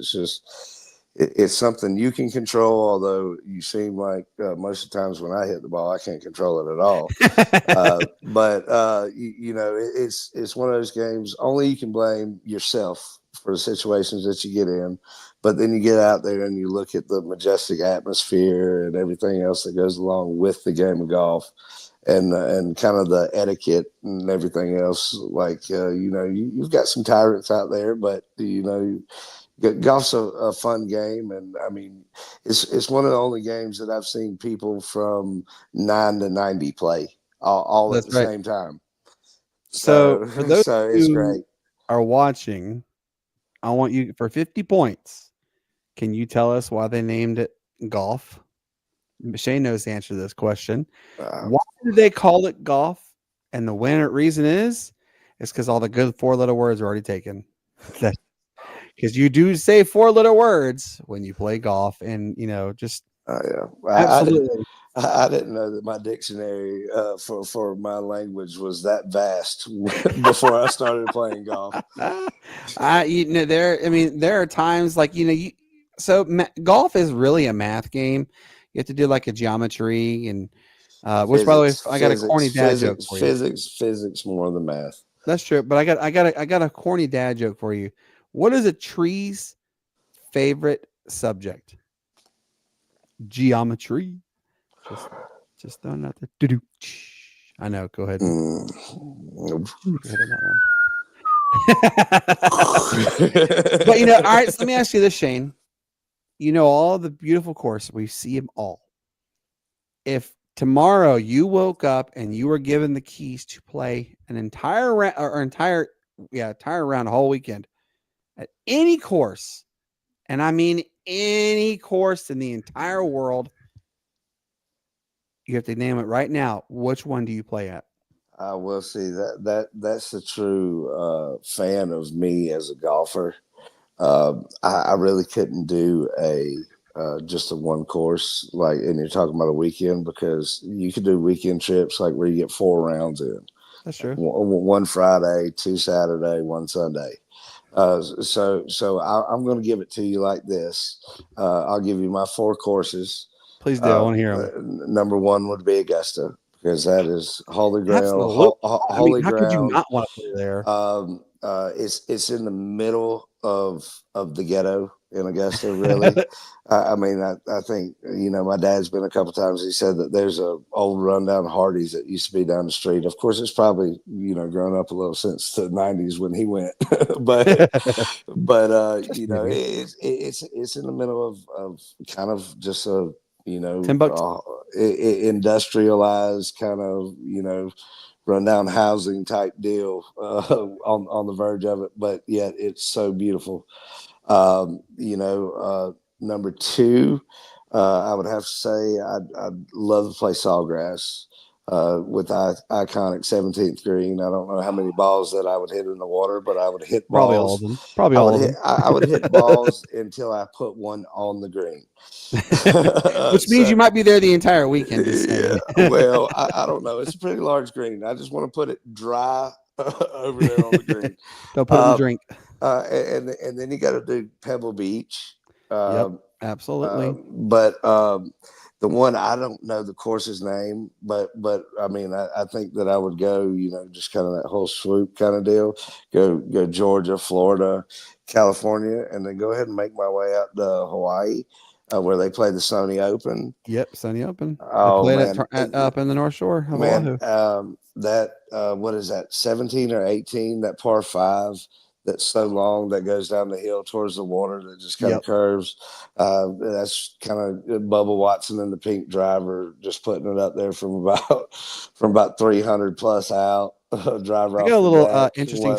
it's something you can control. Although you seem like most of the times when I hit the ball, I can't control it at all. It's one of those games only you can blame yourself for the situations that you get in. But then you get out there and you look at the majestic atmosphere and everything else that goes along with the game of golf. And kind of the etiquette and everything else, like you've got some tyrants out there, but golf's a fun game, and I mean it's one of the only games that I've seen people from 9 to 90 play all at the same time. So for those it's great. Are watching, I want you for 50 points. Can you tell us why they named it golf? Shane knows the answer to this question. Why did they call it golf? And the reason is because all the good 4-letter words are already taken. Because you do say 4-letter words when you play golf, and just Yeah. Absolutely. I didn't know that my dictionary for my language was that vast before I started playing golf. There are times like golf is really a math game. You have to do like a geometry and which, by the way, I got a corny dad joke for you. Physics more than math. That's true, but I got a corny dad joke for you. What is a tree's favorite subject? Geometry. Just throwing it out there. Doo-doo. I know. Go ahead. Mm. Go ahead on that one. But all right. So let me ask you this, Shane. You know all the beautiful courses. We see them all. If tomorrow you woke up and you were given the keys to play an entire round or entire round, a whole weekend at any course, and I mean any course in the entire world, you have to name it right now. Which one do you play at? I will see that's the true fan of me as a golfer. I really couldn't do just a one course, like, and you're talking about a weekend, because you could do weekend trips like where you get 4 rounds in. That's true. One Friday, 2 Saturday, 1 Sunday. So I'm going to give it to you like this. I'll give you my 4 courses. Please do. I want to hear them. Number 1 would be Augusta, because that is holy ground. Holy ground. How could you not want to play there? It's in the middle of the ghetto in Augusta, really. I think, my dad's been a couple times. He said that there's a old rundown Hardee's that used to be down the street. Of course, it's probably, grown up a little since the 90s when he went. but it's in the middle of kind of just a, industrialized kind of, rundown housing type deal on the verge of it, but yet it's so beautiful. Number 2, I would have to say I'd love to play Sawgrass with iconic 17th green. I don't know how many balls that I would hit in the water, but I would hit balls. Probably all of them. Probably all of them. I would hit balls until I put one on the green. Which means you might be there the entire weekend. Yeah. Well, I don't know. It's a pretty large green. I just want to put it dry over there on the green. Don't put it in the drink. And then you got to do Pebble Beach. Yep, absolutely. But the one, I don't know the course's name, but I mean, I think that I would go, just kind of that whole swoop kind of deal. Go Georgia, Florida, California, and then go ahead and make my way out to Hawaii, where they play the Sony Open. Yep, Sony Open. Oh, man. Up in the North Shore. Man, what is that, 17 or 18, that par 5 that's so long that goes down the hill towards the water that just kind of curves. That's kind of Bubba Watson and the pink driver just putting it up there from about 300 plus out. Driver. I got a little interesting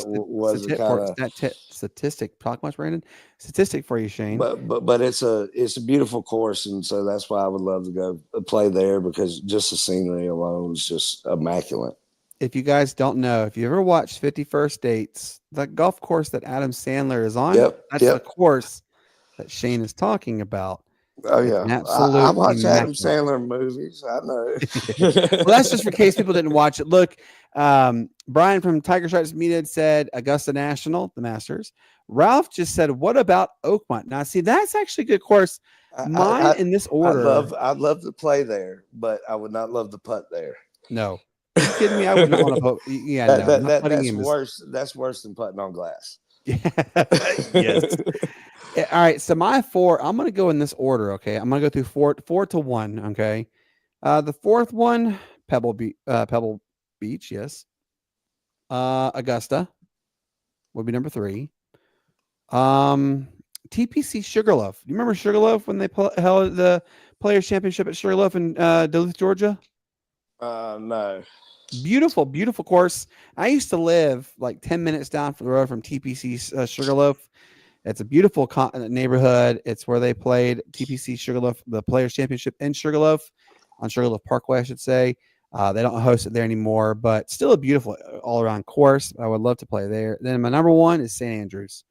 statistic. Talk much, Brandon. Statistic for you, Shane. But it's a beautiful course, and so that's why I would love to go play there, because just the scenery alone is just immaculate. If you guys don't know, if you ever watched 50 First Dates, the golf course that Adam Sandler is on, that's the course that Shane is talking about. Oh, yeah. I watch Adam Sandler movies. I know. Well, that's just for case people didn't watch it. Look, Brian from Tiger Stripes Media said Augusta National, the Masters. Ralph just said, what about Oakmont? Now, see, that's actually a good course. Mine in this order. I'd love to play there, but I would not love to putt there. No. Are you kidding me? I would not want to vote. Yeah, that's worse. That's worse than putting on glass. Yes. All right. So my 4, I'm going to go in this order. Okay. I'm going to go through 4 to 1. Okay. The 4th one, Pebble Beach. Yes. Augusta would be number 3. TPC Sugarloaf. You remember Sugarloaf when they held the Players Championship at Sugarloaf in Duluth, Georgia? No. Beautiful, beautiful course. I used to live like 10 minutes down the road from TPC Sugarloaf. It's a beautiful neighborhood. It's where they played TPC Sugarloaf, the Players Championship in Sugarloaf, on Sugarloaf Parkway, I should say. They don't host it there anymore, but still a beautiful all-around course. I would love to play there. Then my number 1 is St. Andrews.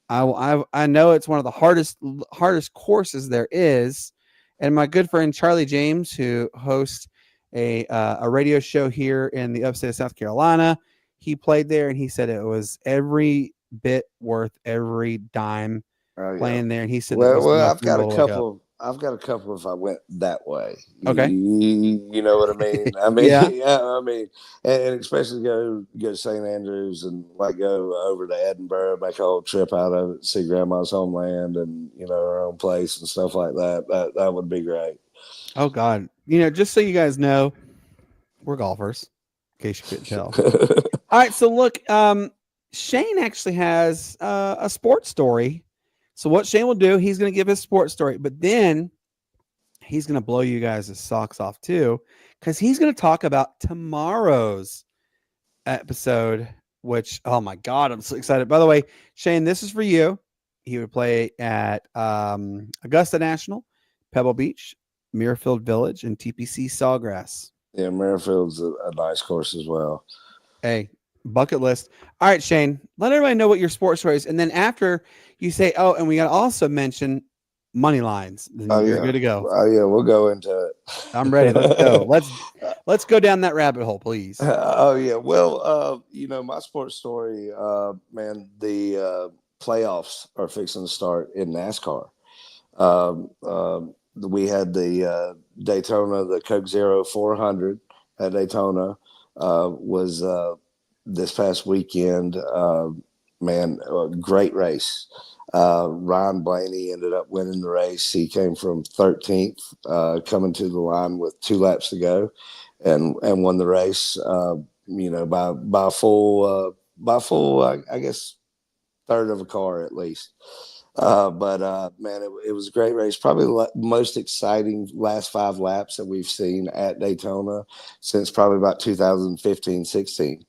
I know it's one of the hardest courses there is, And my good friend Charlie James, who hosts a radio show here in the upstate of South Carolina, he played there, and he said it was every bit worth every dime Oh yeah. playing there. And he said that was the Well, most memorable to look up. I've got a couple. If I went that way, Okay. you know what I mean. I mean, Yeah. yeah. I mean, and especially go to St. Andrews and like go over to Edinburgh, make a whole trip out of it, see Grandma's homeland and her own place and stuff like that. That would be great. Oh God. Just so you guys know, we're golfers, in case you couldn't tell. All right. So look, Shane actually has a sports story. So what Shane will do, he's going to give his sports story, but then he's going to blow you guys' socks off too, because he's going to talk about tomorrow's episode, which, oh my God, I'm so excited. By the way, Shane, this is for you. He would play at Augusta National, Pebble Beach, Muirfield Village, and TPC Sawgrass. Yeah, Merrifield's a nice course as well. Hey, bucket list. All right, Shane, let everybody know what your sports story is. And then after you say, oh, and we got to also mention money lines, then you're good to go. Oh yeah, we'll go into it. I'm ready. Let's go. Let's go down that rabbit hole, please. Oh yeah. Well, my sports story, man, the playoffs are fixing to start in NASCAR. We had the Daytona, the Coke Zero 400 at Daytona was this past weekend. Man, great race. Ryan Blaney ended up winning the race. He came from 13th, coming to the line with 2 laps to go, and won the race. By full, I guess, third of a car at least. But man, it was a great race. Probably the most exciting last 5 laps that we've seen at Daytona since probably about 2015, 16.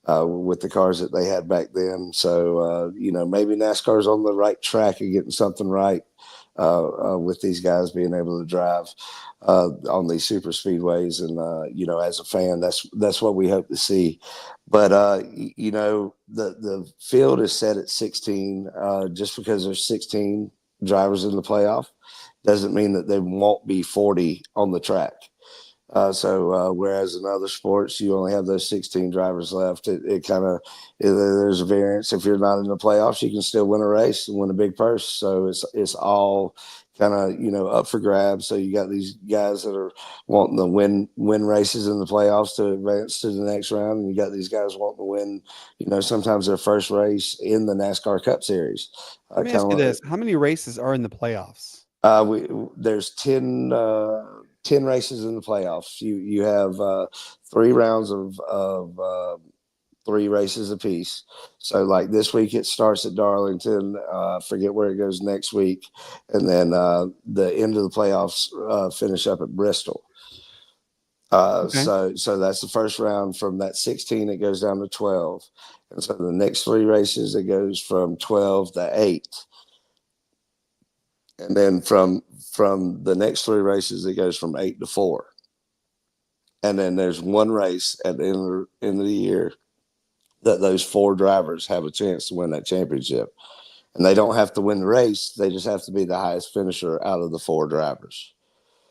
With the cars that they had back then. So, maybe NASCAR's on the right track of getting something right with these guys being able to drive on these super speedways. And, as a fan, that's what we hope to see. But, the field is set at 16. Just because there's 16 drivers in the playoff doesn't mean that there won't be 40 on the track. So whereas in other sports you only have those 16 drivers left, it kind of there's a variance. If you're not in the playoffs, you can still win a race and win a big purse. So it's all kind of up for grabs. So you got these guys that are wanting to win races in the playoffs to advance to the next round, and you got these guys wanting to win sometimes their first race in the NASCAR Cup Series. Let me ask you this: how many races are in the playoffs? There's 10 races in the playoffs. You have 3 rounds of 3 races apiece. So like this week it starts at Darlington. Forget where it goes next week, and then the end of the playoffs finish up at Bristol. Okay. So that's the first round. From that 16, it goes down to 12, and so the next 3 races it goes from 12 to 8. And then from the next 3 races, it goes from 8 to 4. And then there's one race at the end of the year that those 4 drivers have a chance to win that championship. And they don't have to win the race. They just have to be the highest finisher out of the 4 drivers.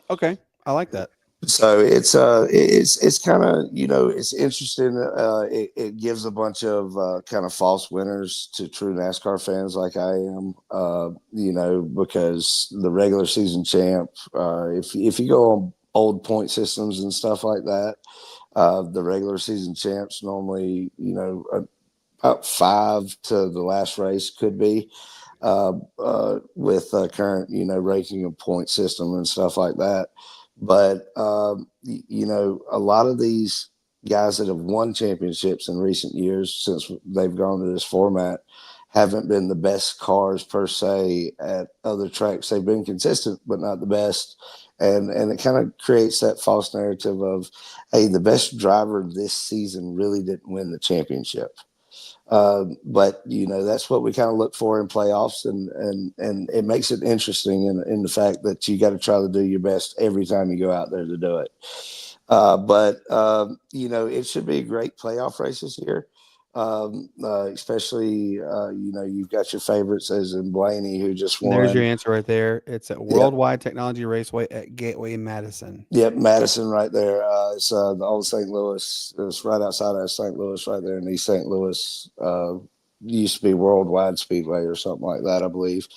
Okay. I like that. So it's kind of, it's interesting. It gives a bunch of kind of false winners to true NASCAR fans like I am, because the regular season champ, if you go on old point systems and stuff like that, the regular season champs normally, about 5 to the last race could be with current, ranking of point system and stuff like that. But, a lot of these guys that have won championships in recent years since they've gone to this format haven't been the best cars per se at other tracks. They've been consistent, but not the best. And it kind of creates that false narrative of, hey, the best driver this season really didn't win the championship. But that's what we kind of look for in playoffs, and it makes it interesting in the fact that you got to try to do your best every time you go out there to do it. But it should be a great playoff race this year. Especially you've got your favorites as in Blaney, who just And there's your won. answer right there. It's at Yep. Worldwide Technology Raceway at Gateway Madison. Yep, Madison right there. It's the old St. Louis. It's right outside of St. Louis, right there in East St. Louis. Used to be Worldwide Speedway or something like that, I believe.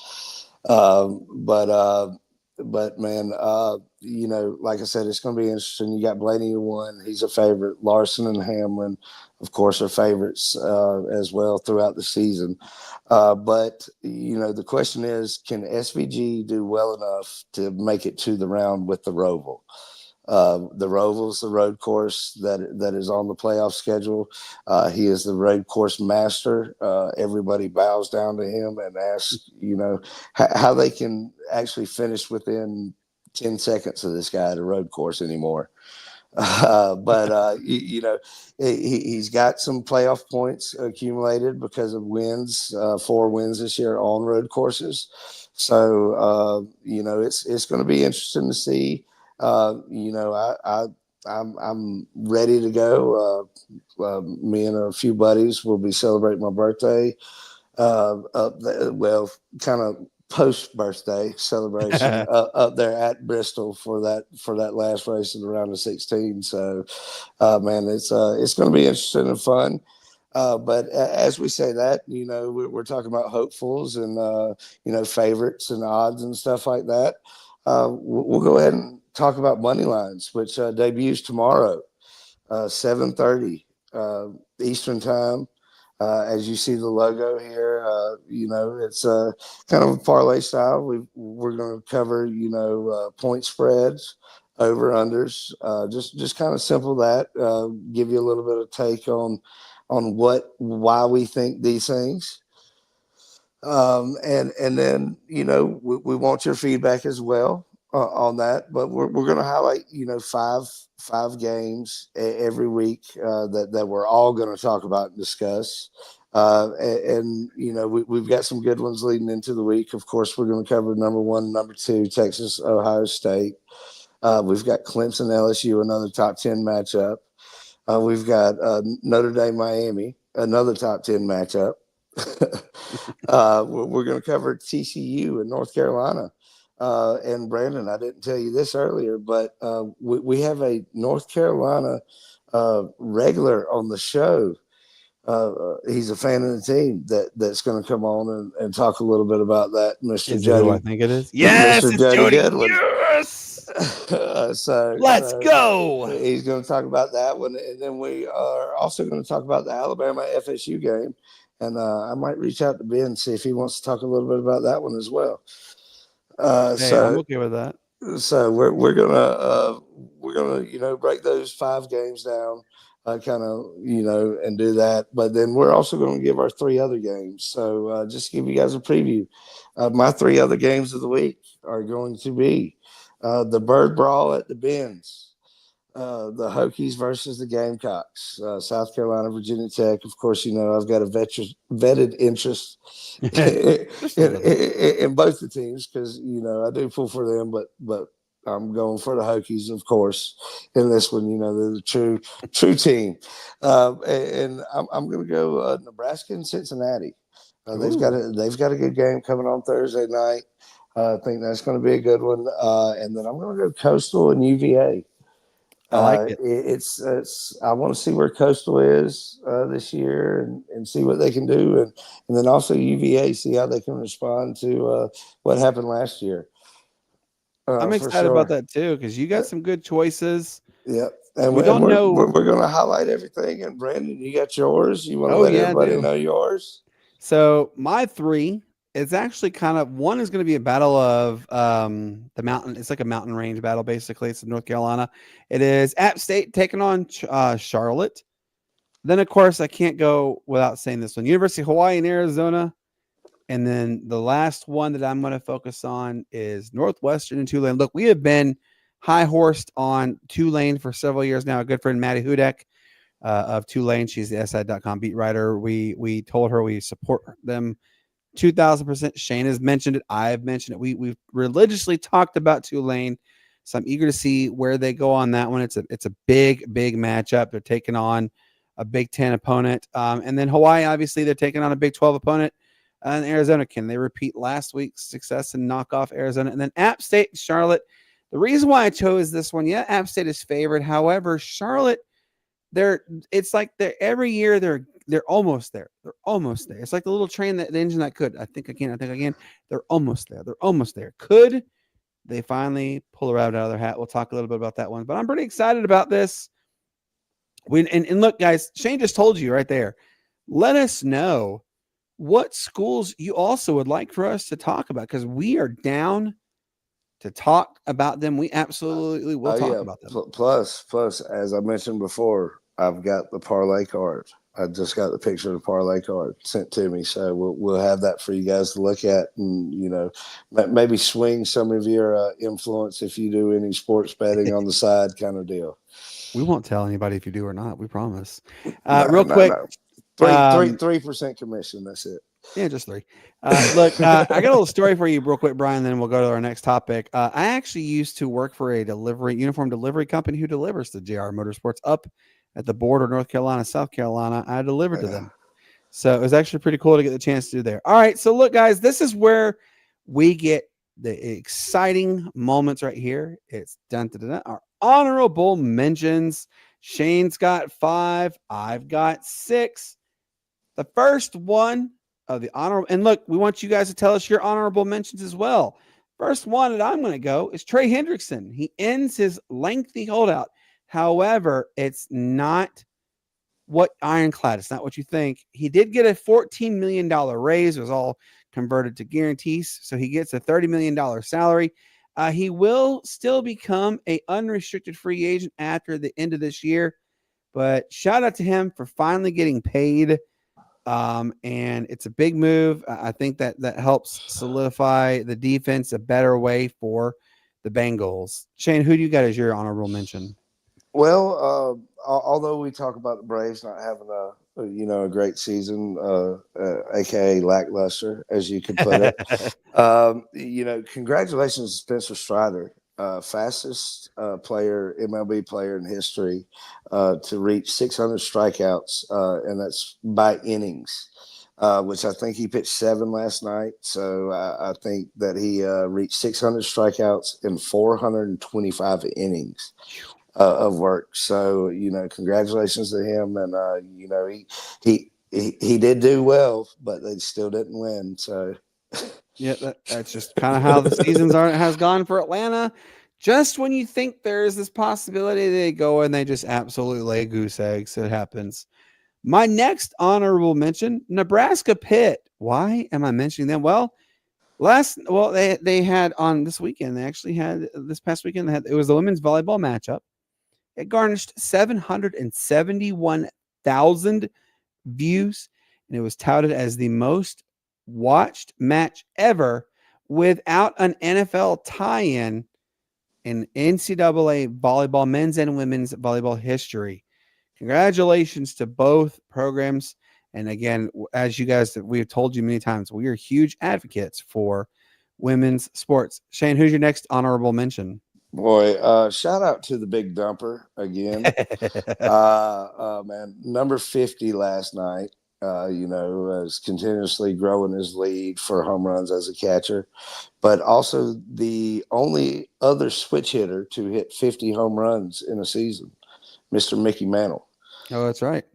Um, but uh, but man, like I said, it's going to be interesting. You got Blaney who won; he's a favorite. Larson and Hamlin, of course, are favorites as well throughout the season. But the question is, can SVG do well enough to make it to the round with the Roval? The Roval's the road course that is on the playoff schedule. He is the road course master. Everybody bows down to him and asks, how they can actually finish within 10 seconds of this guy at a road course anymore. But he's got some playoff points accumulated because of wins, 4 wins this year on road courses. So it's going to be interesting to see. I'm ready to go. Me and a few buddies will be celebrating my birthday. Kind of post birthday celebration up there at Bristol for that last race in the round of 16. So, man, it's going to be interesting and fun. But as we say that, we're talking about hopefuls and favorites and odds and stuff like that. We'll go ahead and talk about money lines, which debuts tomorrow, 7:30 Eastern time. As you see the logo here, it's kind of a parlay style. We're going to cover, point spreads, over unders, just kind of simple that. Give you a little bit of take on why we think these things. And then we want your feedback as well on that. But we're going to highlight five games every week that we're all going to talk about and discuss. We've got some good ones leading into the week. Of course, we're going to cover number 1, number 2, Texas, Ohio State. We've got Clemson, LSU, another top 10 matchup. We've got Notre Dame, Miami, another top 10 matchup. We're going to cover TCU in North Carolina. And Brandon, I didn't tell you this earlier, but we have a North Carolina regular on the show. He's a fan of the team that's going to come on and talk a little bit about that, Mr. Is Jody. it who I think it is? Yes, Mr. it's Jody Jody. Goodwin. Yes. Let's go. He's going to talk about that one, and then we are also going to talk about the Alabama FSU game. And I might reach out to Ben and see if he wants to talk a little bit about that one as well. I'm okay with that. So we're gonna break those 5 games down, kind of and do that. But then we're also going to give our 3 other games. So just to give you guys a preview. My 3 other games of the week are going to be the Bird Brawl at the Benz. The Hokies versus the Gamecocks, South Carolina, Virginia Tech. Of course, I've got a vetted interest in both the teams because I do pull for them, but I'm going for the Hokies, of course. In this one, they're the true team, and I'm going to go Nebraska and Cincinnati. They've got a good game coming on Thursday night. I think that's going to be a good one, and then I'm going to go Coastal and UVA. I like it. It's I want to see where Coastal is this year and see what they can do, and then also UVA, see how they can respond to what happened last year. I'm excited about that too because you got some good choices. Yep, and we don't know. We're going to highlight everything. And Brandon, you got yours. You want to let everybody know yours? So my 3. It's actually kind of one is going to be a battle of the mountain. It's like a mountain range battle, basically. It's in North Carolina. It is App State taking on Charlotte. Then, of course, I can't go without saying this one. University of Hawaii and Arizona. And then the last one that I'm going to focus on is Northwestern and Tulane. Look, we have been high-horsed on Tulane for several years now. A good friend, Maddie Hudek of Tulane. She's the SI.com beat writer. We told her we support them 2,000%. Shane has mentioned it. I've mentioned it. We've religiously talked about Tulane, so I'm eager to see where they go on that one. It's a big matchup. They're taking on a Big Ten opponent. And then Hawaii, obviously, they're taking on a Big 12 opponent. And Arizona, can they repeat last week's success and knock off Arizona? And then App State and Charlotte. The reason why I chose this one, yeah, App State is favored. However, Charlotte, it's like every year they're almost there. They're almost there. It's like the little train the engine that could. I think I can. They're almost there. They're almost there. Could they finally pull a rabbit out of their hat? We'll talk a little bit about that one. But I'm pretty excited about this. And look, guys, Shane just told you right there. Let us know what schools you also would like for us to talk about, because we are down to talk about them. We absolutely will talk about them. Plus, as I mentioned before, I've got the parlay card. I just got the picture of the parlay card sent to me, so we'll have that for you guys to look at, and maybe swing some of your influence if you do any sports betting on the side, kind of deal. We won't tell anybody if you do or not. We promise. Real quick, 3% commission. That's it. Yeah, just 3. Look, I got a little story for you real quick, Brian, then we'll go to our next topic. I actually used to work for a uniform delivery company who delivers to JR Motorsports up at the border, North Carolina, South Carolina. I delivered to them. So it was actually pretty cool to get the chance to do there. All right, so look, guys, this is where we get the exciting moments right here. It's our honorable mentions. Shane's got 5. I've got 6. The first one of the honorable, and look, we want you guys to tell us your honorable mentions as well. First one that I'm going to go is Trey Hendrickson. He ends his lengthy holdout. However, it's not what ironclad. It's not what you think. He did get a $14 million raise. It was all converted to guarantees. So he gets a $30 million salary. He will still become an unrestricted free agent after the end of this year. But shout out to him for finally getting paid. And it's a big move. I think that helps solidify the defense a better way for the Bengals. Shane, who do you got as your honorable mention? Well, although we talk about the Braves not having a great season, aka lackluster, as you could put it, congratulations to Spencer Strider, fastest MLB player in history to reach 600 strikeouts, and that's by innings, which I think he pitched 7 last night. So I think that he reached 600 strikeouts in 425 innings of work. So, congratulations to him. And, he did do well, but they still didn't win. So, yeah, that's just kind of how the seasons has gone for Atlanta. Just when you think there is this possibility, they go and they just absolutely lay goose eggs. It happens. My next honorable mention, Nebraska Pitt. Why am I mentioning them? Well, they had on this weekend. They actually had this past weekend. It was the women's volleyball matchup. It garnished 771,000 views, and it was touted as the most watched match ever without an NFL tie-in in NCAA volleyball, men's and women's volleyball history. Congratulations to both programs. And again, as you guys, we've told you many times, we are huge advocates for women's sports. Shane, who's your next honorable mention? Boy, shout out to the big dumper again. Man, number 50 last night, is continuously growing his lead for home runs as a catcher, but also the only other switch hitter to hit 50 home runs in a season, Mr. Mickey Mantle. Oh, that's right.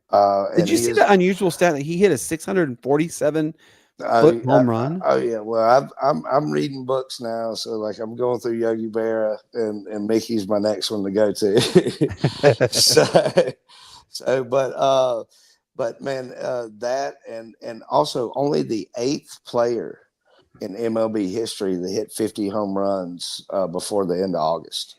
Did you see the unusual stat that he hit a 647 foot home run? Oh yeah. Well, I'm reading books now, so like I'm going through Yogi Berra, and Mickey's my next one to go to. But man, that and also only the 8th player in MLB history that hit 50 home runs before the end of August.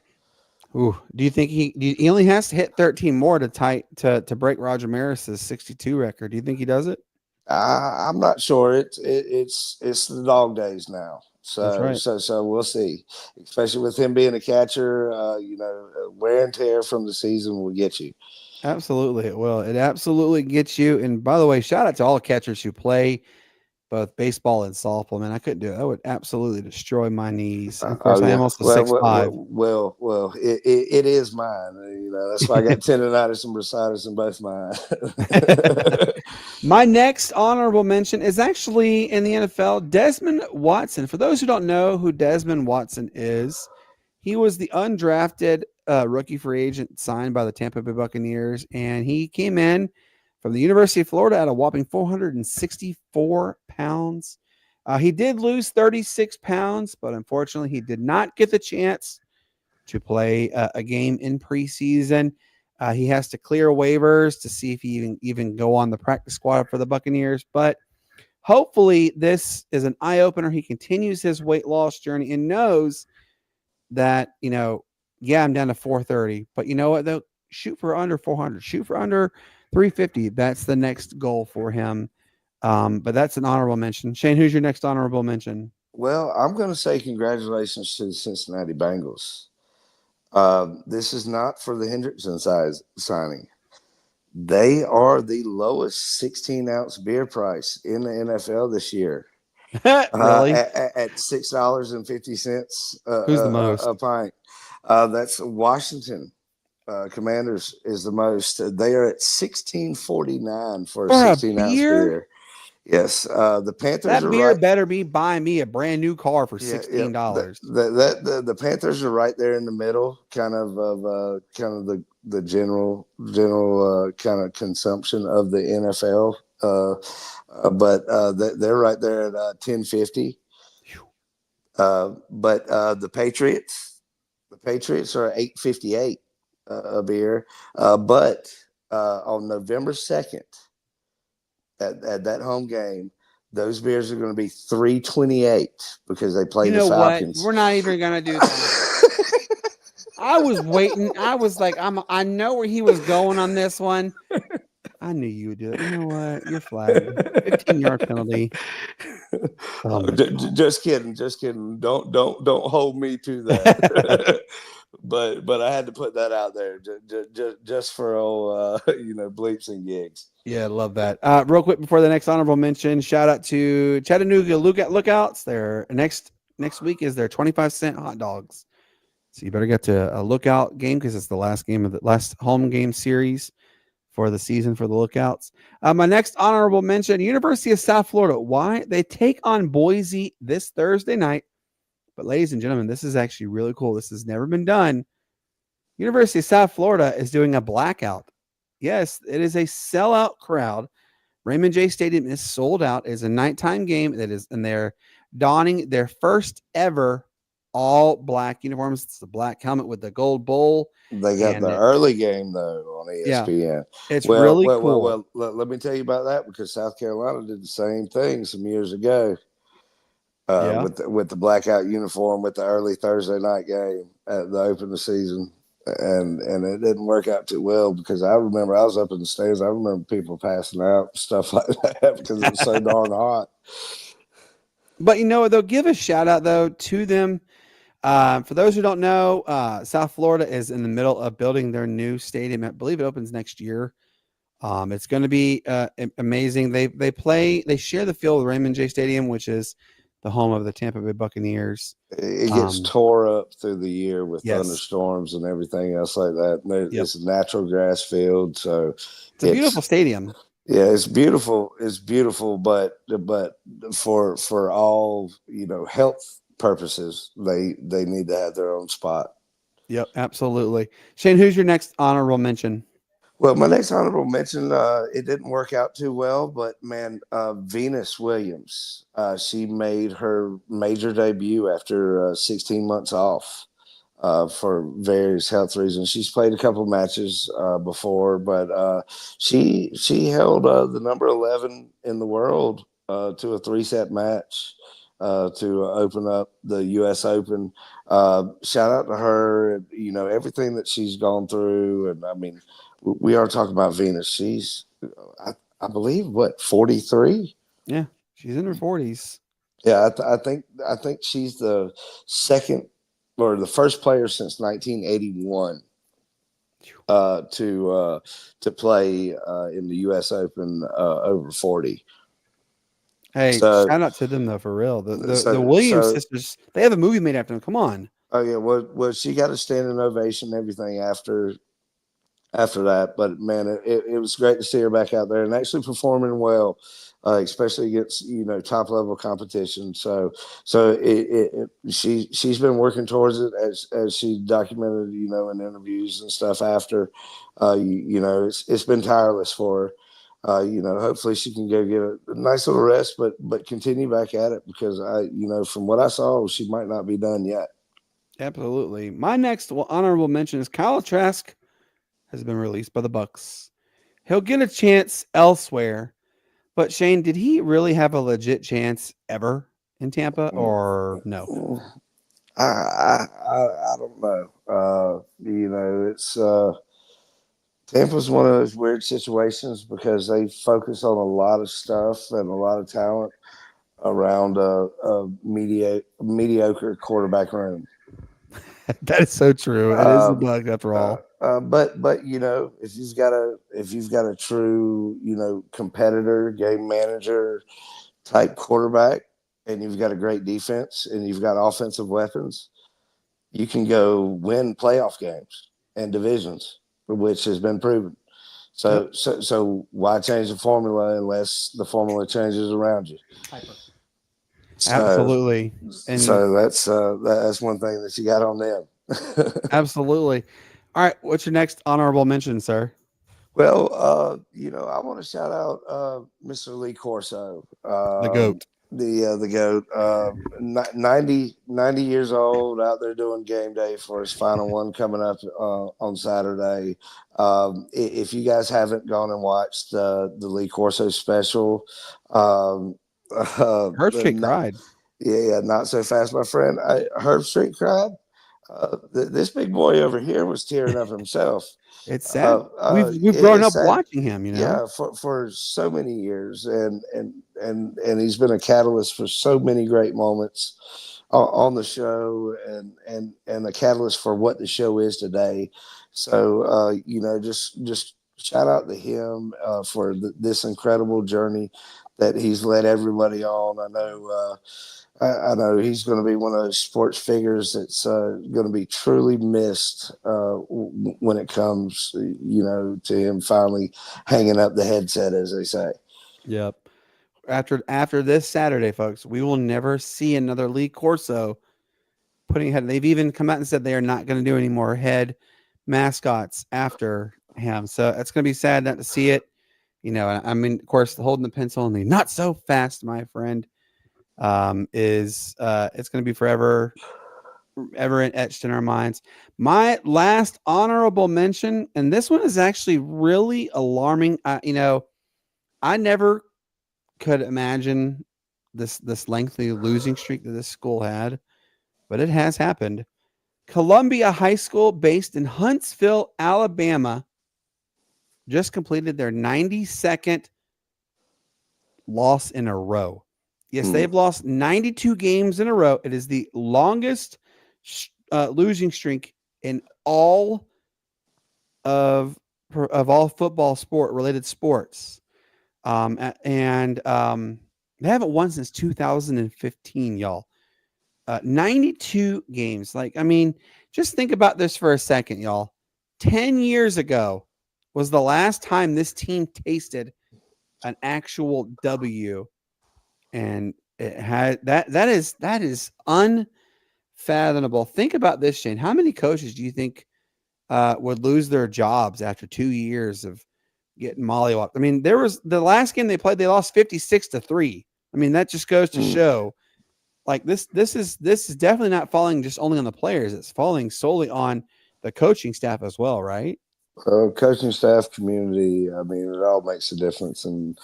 Ooh, do you think he only has to hit 13 more to break Roger Maris's 62 record? Do you think he does it? I'm not sure. It's the dog days now. So That's right. so we'll see. Especially with him being a catcher, wear and tear from the season will get you. Absolutely, it will. It absolutely gets you. And by the way, shout out to all the catchers who play both baseball and softball. Man, I couldn't do it. I would absolutely destroy my knees. And of Oh course, I am yeah. also 6'5". It is mine. That's why I got tendonitis and bursitis in both mine. My next honorable mention is actually in the NFL, Desmond Watson. For those who don't know who Desmond Watson is, he was the undrafted rookie free agent signed by the Tampa Bay Buccaneers, and he came in from the University of Florida at a whopping 464 pounds. He did lose 36 pounds, but unfortunately, he did not get the chance to play a game in preseason. He has to clear waivers to see if he even go on the practice squad for the Buccaneers. But hopefully, this is an eye opener. He continues his weight loss journey and knows that, yeah, I'm down to 430, but you know what, though? Shoot for under 400, shoot for under 350. That's the next goal for him. But that's an honorable mention. Shane, who's your next honorable mention? Well, I'm going to say congratulations to the Cincinnati Bengals. This is not for the Hendrickson signing. They are the lowest 16-ounce beer price in the NFL this year. Really? At $6.50 Who's the most? a pint. That's Washington Commanders is the most. They are at $16.49 for a 16-ounce beer. Yes, the Panthers. That beer better be buying me a brand new car for $16. The Panthers are right there in the middle, kind of the general kind of consumption of the NFL. But they're right there at $10.50. But the Patriots are $8.58 a beer. But on November 2nd. At that home game, those beers are going to be $3.28 because they play the Falcons. What? We're not even going to do that. I was waiting. I was like, I know where he was going on this one. I knew you would do it. You know what? You're flagged. 15-yard penalty. Just kidding. Don't hold me to that. But I had to put that out there just for old bleeps and gigs. Yeah, love that. Real quick before the next honorable mention, shout out to Chattanooga Lookouts. Their next week is their 25-cent hot dogs. So you better get to a Lookout game because it's the last game of the last home game series for the season for the Lookouts. My next honorable mention, University of South Florida. Why? They take on Boise this Thursday night. But ladies and gentlemen, this is actually really cool. This has never been done. University of South Florida is doing a blackout. Yes, it is a sellout crowd. Raymond J. Stadium is sold out. It is a nighttime game and they're donning their first ever all black uniforms. It's the black helmet with the gold bowl. They got the early game though on ESPN. Yeah, it's really cool. Well, let me tell you about that because South Carolina did the same thing some years ago. With the blackout uniform with the early Thursday night game at the open of the season. And it didn't work out too well because I remember I was up in the stands. I remember people passing out, stuff like that because it was so darn hot. But they'll give a shout out though to them. For those who don't know, South Florida is in the middle of building their new stadium. I believe it opens next year. It's going to be amazing. They share the field with Raymond J. Stadium, which is the home of the Tampa Bay Buccaneers. It gets tore up through the year with thunderstorms and everything else like that. And it's a natural grass field, so it's a beautiful stadium. Yeah, it's beautiful. It's beautiful, but for all health purposes, they need to have their own spot. Yep, absolutely. Shane, who's your next honorable mention? Well, my next honorable mention, it didn't work out too well, but man, Venus Williams, she made her major debut after 16 months off for various health reasons. She's played a couple matches before, but she held the number 11 in the world to a 3-set match to open up the U.S. Open. Shout out to her, everything that she's gone through, and I mean. We are talking about Venus. She's, I believe, 43? Yeah, she's in her 40s. Yeah, I think she's the second or the first player since 1981 to play in the U.S. Open over 40. Hey, So, shout out to them though, for real. The so, Williams so, sisters, they have a movie made after them. Come on. oh yeah, well, she got a standing ovation and everything after that. But man, it was great to see her back out there and actually performing well, especially against top level competition. So she's been working towards it as she documented in interviews and stuff after. It's been tireless for her. Hopefully she can go get a nice little rest, but continue back at it because from what I saw, she might not be done yet. Absolutely. My next honorable mention is Kyle Trask has been released by the Bucks. He'll get a chance elsewhere, but Shane, did he really have a legit chance ever in Tampa or no? I don't know. It's Tampa's one of those weird situations because they focus on a lot of stuff and a lot of talent around a mediocre quarterback room. That is so true. It is the Bucks after all. But if you've got a true competitor, game manager type quarterback, and you've got a great defense and you've got offensive weapons, you can go win playoff games and divisions, which has been proven. So why change the formula unless the formula changes around you? Absolutely. And so that's one thing that you got on them. absolutely. All right. What's your next honorable mention, sir? Well, I want to shout out Mr. Lee Corso, The GOAT. The GOAT, 90 years old, out there doing game day for his final one coming up on Saturday. If you guys haven't gone and watched the Lee Corso special, Herb Street cried. Yeah, not so fast, my friend. Herb Street cried. This big boy over here was tearing up himself. It's sad. We've grown up watching him, Yeah, for so many years, and he's been a catalyst for so many great moments on the show, and a catalyst for what the show is today. So just shout out to him for this incredible journey that he's led everybody on. I know he's going to be one of those sports figures that's going to be truly missed when it comes, to him finally hanging up the headset, as they say. Yep. After this Saturday, folks, we will never see another Lee Corso putting head. They've even come out and said they are not going to do any more head mascots after him. So it's going to be sad not to see it. I mean, of course, holding the pencil and the not so fast, my friend. It's going to be forever etched in our minds. My last honorable mention, and this one is actually really alarming. I never could imagine this lengthy losing streak that this school had, but it has happened. Columbia High School, based in Huntsville, Alabama, just completed their 92nd loss in a row. Yes, they've lost 92 games in a row. It is the longest losing streak in all of all football related sports. They haven't won since 2015, y'all. 92 games. Just think about this for a second, y'all. 10 years ago was the last time this team tasted an actual W. And it had that is unfathomable. Think about this, Shane. How many coaches do you think would lose their jobs after 2 years of getting mollywopped? I mean, there was the last game they played, they lost 56-3. I mean, that just goes to show this is definitely not falling just only on the players. It's falling solely on the coaching staff as well, right? Coaching staff, community. I mean, it all makes a difference, and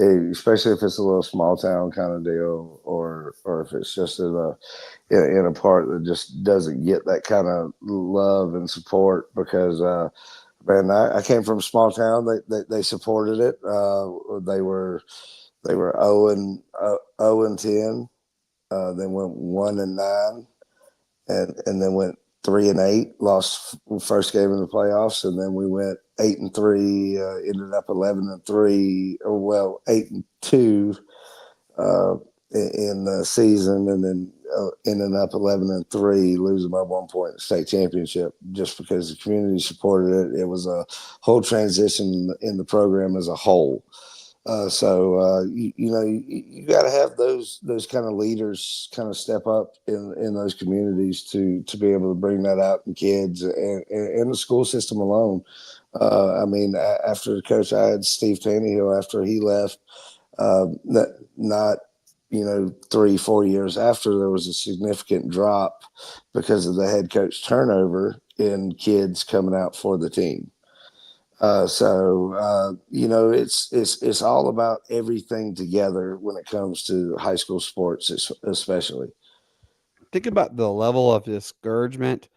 especially if it's a little small town kind of deal, or if it's just in a part that just doesn't get that kind of love and support. Because man, I came from a small town. They supported it. They were 0-10. They went 1-9, and then went 3-8. Lost first game in the playoffs, and then we went 8-3. Ended up 11-3, or 8-2. in the season, and then ending up 11-3, losing by 1 point in the state championship, just because the community supported it. It was a whole transition in the program as a whole. You got to have those kind of leaders kind of step up in those communities to be able to bring that out in kids and the school system alone. After the coach, I had Steve Tannehill after he left. Not 3-4 years after, there was a significant drop because of the head coach turnover in kids coming out for the team. It's all about everything together when it comes to high school sports, especially. Think about the level of discouragement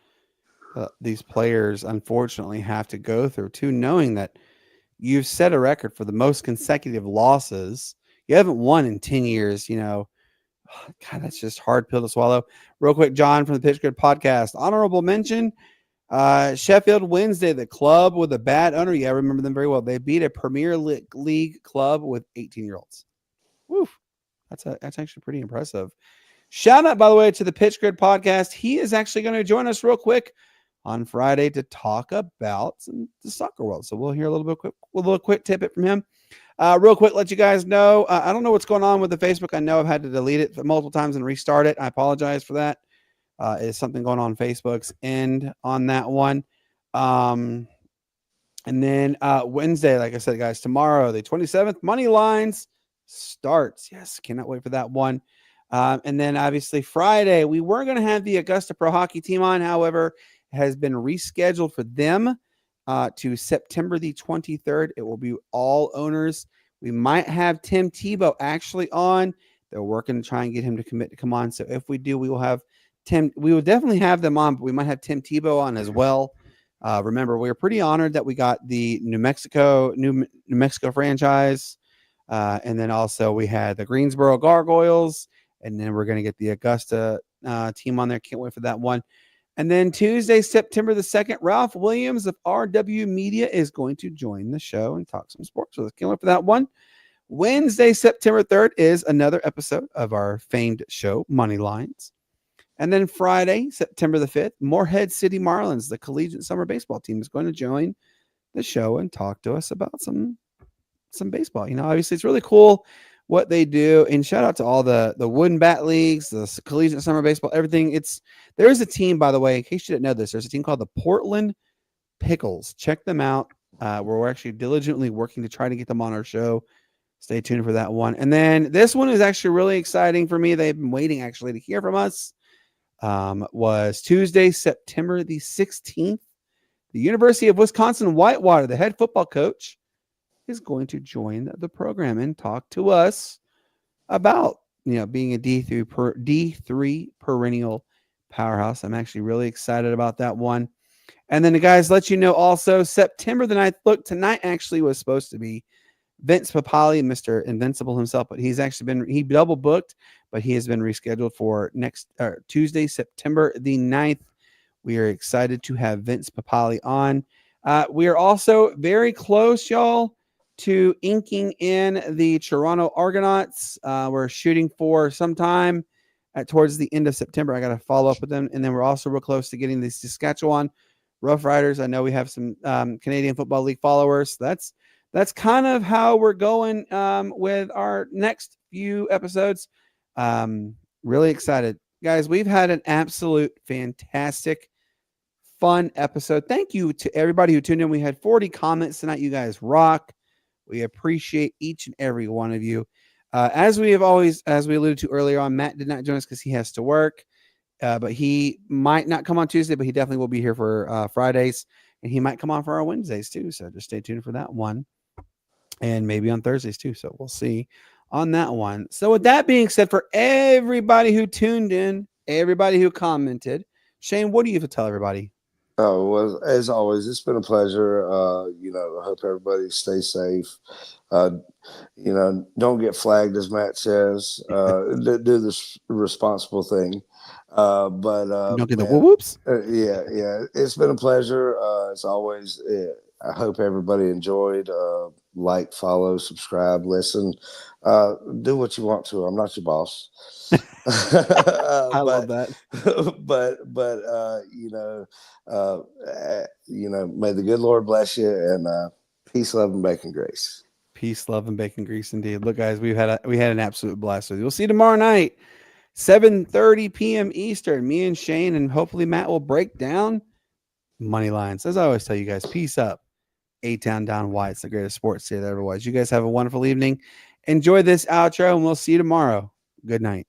these players unfortunately have to go through too, knowing that you've set a record for the most consecutive losses. You haven't won in 10 years, God, that's just hard pill to swallow. Real quick, John from the Pitch Grid podcast, honorable mention. Sheffield Wednesday, the club with a bad owner. Yeah, I remember them very well. They beat a Premier League club with 18-year-olds. Woo. That's actually pretty impressive. Shout out, by the way, to the Pitch Grid podcast. He is actually going to join us real quick on Friday to talk about the soccer world. So we'll hear a little quick tidbit from him. Real quick, let you guys know. I don't know what's going on with the Facebook. I know I've had to delete it multiple times and restart it. I apologize for that. Is something going on Facebook's end on that one. And then Wednesday, like I said, guys, tomorrow, the 27th, Money Lines starts. Yes, cannot wait for that one. And then obviously Friday, we were going to have the Augusta Pro Hockey team on. However, it has been rescheduled for them to September the 23rd. It will be all owners. We might have Tim Tebow actually on. They're working to try and get him to commit to come on. So if we do, we will have Tim. We will definitely have them on, but we might have Tim Tebow on as well. Remember, we were pretty honored that we got the New Mexico franchise. And then also we had the Greensboro Gargoyles. And then we're going to get the Augusta team on there. Can't wait for that one. And then Tuesday, September the 2nd, Ralph Williams of RW Media is going to join the show and talk some sports with us. Can't wait for that one. Wednesday, September 3rd is another episode of our famed show, Money Lines. And then Friday, September the 5th, Morehead City Marlins, the collegiate summer baseball team, is going to join the show and talk to us about some baseball. Obviously it's really cool what they do, and shout out to all the wooden bat leagues, the collegiate summer baseball, everything. There's a team, by the way, in case you didn't know this, there's a team called the Portland Pickles. Check them out. We're actually diligently working to try to get them on our show. Stay tuned for that one. And then this one is actually really exciting for me. They've been waiting actually to hear from us. Was Tuesday, September the 16th. The University of Wisconsin Whitewater, the head football coach, is going to join the program and talk to us about, being a D3 perennial powerhouse. I'm actually really excited about that one. And then the guys let you know also September the 9th. Look, tonight actually was supposed to be Vince Papali, Mr. Invincible himself, but he double booked, but he has been rescheduled for next Tuesday, September the 9th. We are excited to have Vince Papali on. We are also very close, y'all, to inking in the Toronto Argonauts. We're shooting for sometime towards the end of September. I got to follow up with them. And then we're also real close to getting the Saskatchewan Rough Riders. I know we have some Canadian Football League followers. That's kind of how we're going with our next few episodes. Really excited. Guys, we've had an absolute fantastic, fun episode. Thank you to everybody who tuned in. We had 40 comments tonight. You guys rock. We appreciate each and every one of you. As we alluded to earlier on, Matt did not join us because he has to work. But he might not come on Tuesday, but he definitely will be here for Fridays. And he might come on for our Wednesdays too. So just stay tuned for that one. And maybe on Thursdays too. So we'll see on that one. So with that being said, for everybody who tuned in, everybody who commented, Shane, what do you have to tell everybody? Oh, well, as always, it's been a pleasure. I hope everybody stays safe. Don't get flagged, as Matt says. Do this responsible thing. But don't get the whoops. Yeah. It's been a pleasure. As always, I hope everybody enjoyed. Like, follow, subscribe, listen. Do what you want to. I'm not your boss. I love but that. may the good Lord bless you, and peace, love, and bacon grace. Peace, love, and bacon grease indeed. Look, guys, we had an absolute blast with you. We'll see you tomorrow night, 7:30 p.m. Eastern. Me and Shane, and hopefully Matt will break down money lines. As I always tell you guys, peace up. A-Town down wide. It's the greatest sports state ever was. You guys have a wonderful evening. Enjoy this outro, and we'll see you tomorrow. Good night.